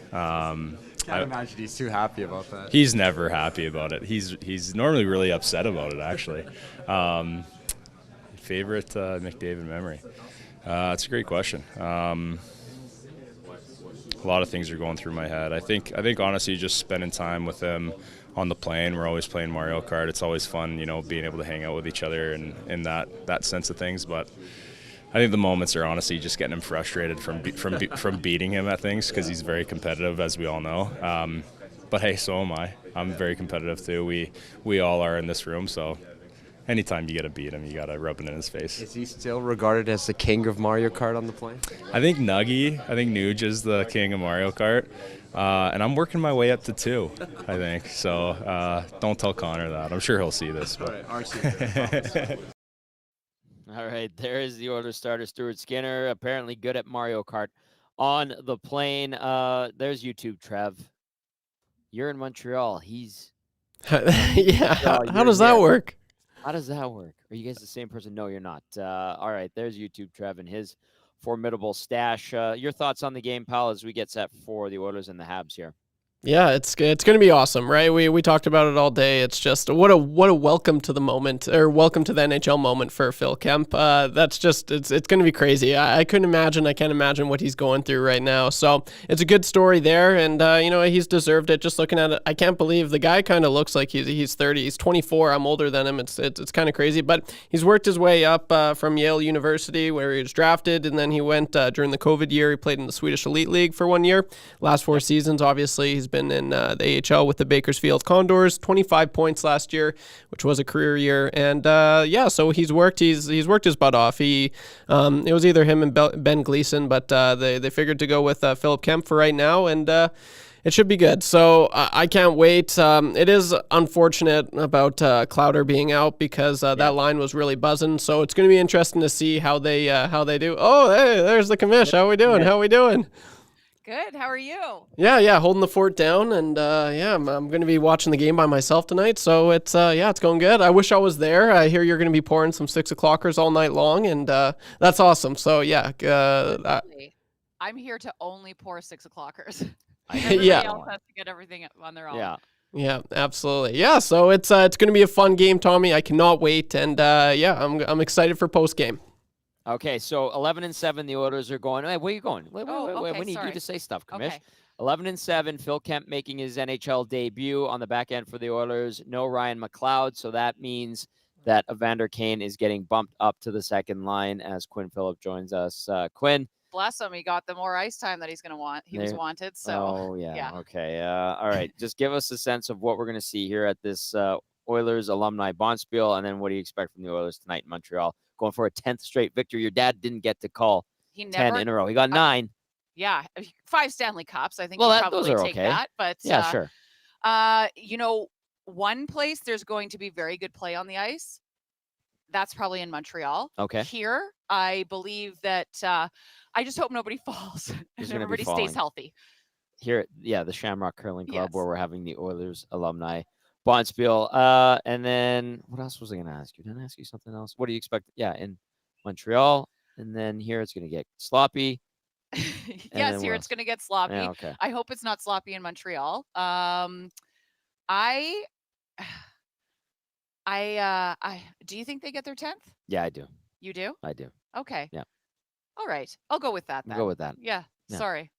I imagine he's too happy about that. He's never happy about it. He's normally really upset about it, actually. Favorite McDavid memory? That's a great question. A lot of things are going through my head. I think honestly, just spending time with him on the plane. We're always playing Mario Kart. It's always fun, being able to hang out with each other and in that sense of things. But I think the moments are honestly just getting him frustrated from beating him at things, because he's very competitive, as we all know. But hey, so am I. I'm very competitive too. We all are in this room, so anytime you got to beat him, you got to rub it in his face. Is he still regarded as the king of Mario Kart on the plane? I think Nuge is the king of Mario Kart. And I'm working my way up to 2, I think. So don't tell Connor that. I'm sure he'll see this. But. All right, All right, there is the Oilers starter, Stuart Skinner, apparently good at Mario Kart on the plane. There's YouTube, Trev. You're in Montreal. He's... Yeah, how does that work? How does that work? Are you guys the same person? No, you're not. All right, there's YouTube, Trev, and his formidable stash. Your thoughts on the game, pal, as we get set for the Oilers and the Habs here? Yeah, it's going to be awesome, right? We talked about it all day. It's just what a welcome to the moment, or welcome to the NHL moment for Phil Kemp. That's just it's going to be crazy. I can't imagine what he's going through right now. So it's a good story there, and he's deserved it. Just looking at it, I can't believe the guy kind of looks like he's 30. He's 24. I'm older than him. It's kind of crazy, but he's worked his way up from Yale University, where he was drafted, and then he went during the COVID year. He played in the Swedish Elite League for 1 year. Last 4 seasons, obviously, he's been in the AHL with the Bakersfield Condors, 25 points last year, which was a career year. And so he's worked his butt off. It was either him and Ben Gleason, but they figured to go with Philip Kemp for right now, and it should be good. So I can't wait. It is unfortunate about Clowder being out because that line was really buzzing. So it's going to be interesting to see how they do. Oh, hey, there's the commish. How we doing? How we doing? Good. How are you? Yeah, holding the fort down, and I'm going to be watching the game by myself tonight. So it's going good. I wish I was there. I hear you're going to be pouring some 6 o'clockers all night long, and that's awesome. So I'm here to only pour 6 o'clockers. Yeah, else has to get everything on their own. Yeah, absolutely. Yeah, so it's going to be a fun game, Tommy. I cannot wait, and I'm excited for post game. Okay, so 11-7, the Oilers are going. Hey, where are you going? Wait, okay, we need sorry. you to say stuff, Commish. Okay. 11-7, Phil Kemp making his NHL debut on the back end for the Oilers. No Ryan McLeod, so that means that Evander Kane is getting bumped up to the second line as Quinn Phillip joins us. Quinn. Bless him. He got the more ice time that he's going to want. He was wanted. So. Yeah. Okay. All right. Just give us a sense of what we're going to see here at this Oilers alumni bonspiel, and then what do you expect from the Oilers tonight in Montreal? Going for a 10th straight victory. Your dad didn't get to call 10 in a row. He got 9. Yeah, 5 Stanley Cups. I think well, he'd probably those are take okay. that. But yeah, sure. One place there's going to be very good play on the ice. That's probably in Montreal. Okay. Here, I believe that I just hope nobody falls and everybody stays healthy. Here, the Shamrock Curling Club, Yes. where we're having the Oilers alumni bonspiel. And then what else was I going to ask you? Did I ask you something else? What do you expect? Yeah, in Montreal, and then here it's going to get sloppy. Yes, here it's going to get sloppy. Yeah, okay. I hope it's not sloppy in Montreal. Do you think they get their 10th? Yeah, I do. You do? I do. Okay. Yeah. All right. I'll go with that then. We'll go with that. Yeah. Sorry.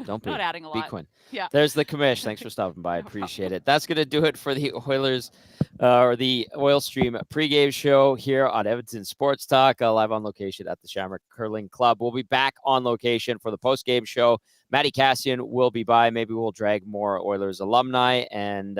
Don't be. Not adding a lot. Be Quinn. Yeah. There's the commish. Thanks for stopping by. I appreciate it. That's going to do it for the Oilers, or the Oil Stream pregame show here on Edmonton Sports Talk, live on location at the Shamrock Curling Club. We'll be back on location for the postgame show. Matt Kassian will be by. Maybe we'll drag more Oilers alumni and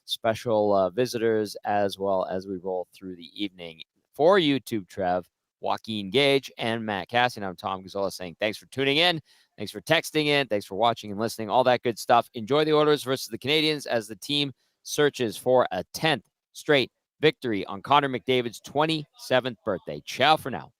special visitors as well as we roll through the evening. For YouTube, Trev, Joaquin Gage, and Matt Kassian, I'm Tom Gazzola saying thanks for tuning in. Thanks for texting in. Thanks for watching and listening. All that good stuff. Enjoy the Oilers versus the Canadiens as the team searches for a 10th straight victory on Connor McDavid's 27th birthday. Ciao for now.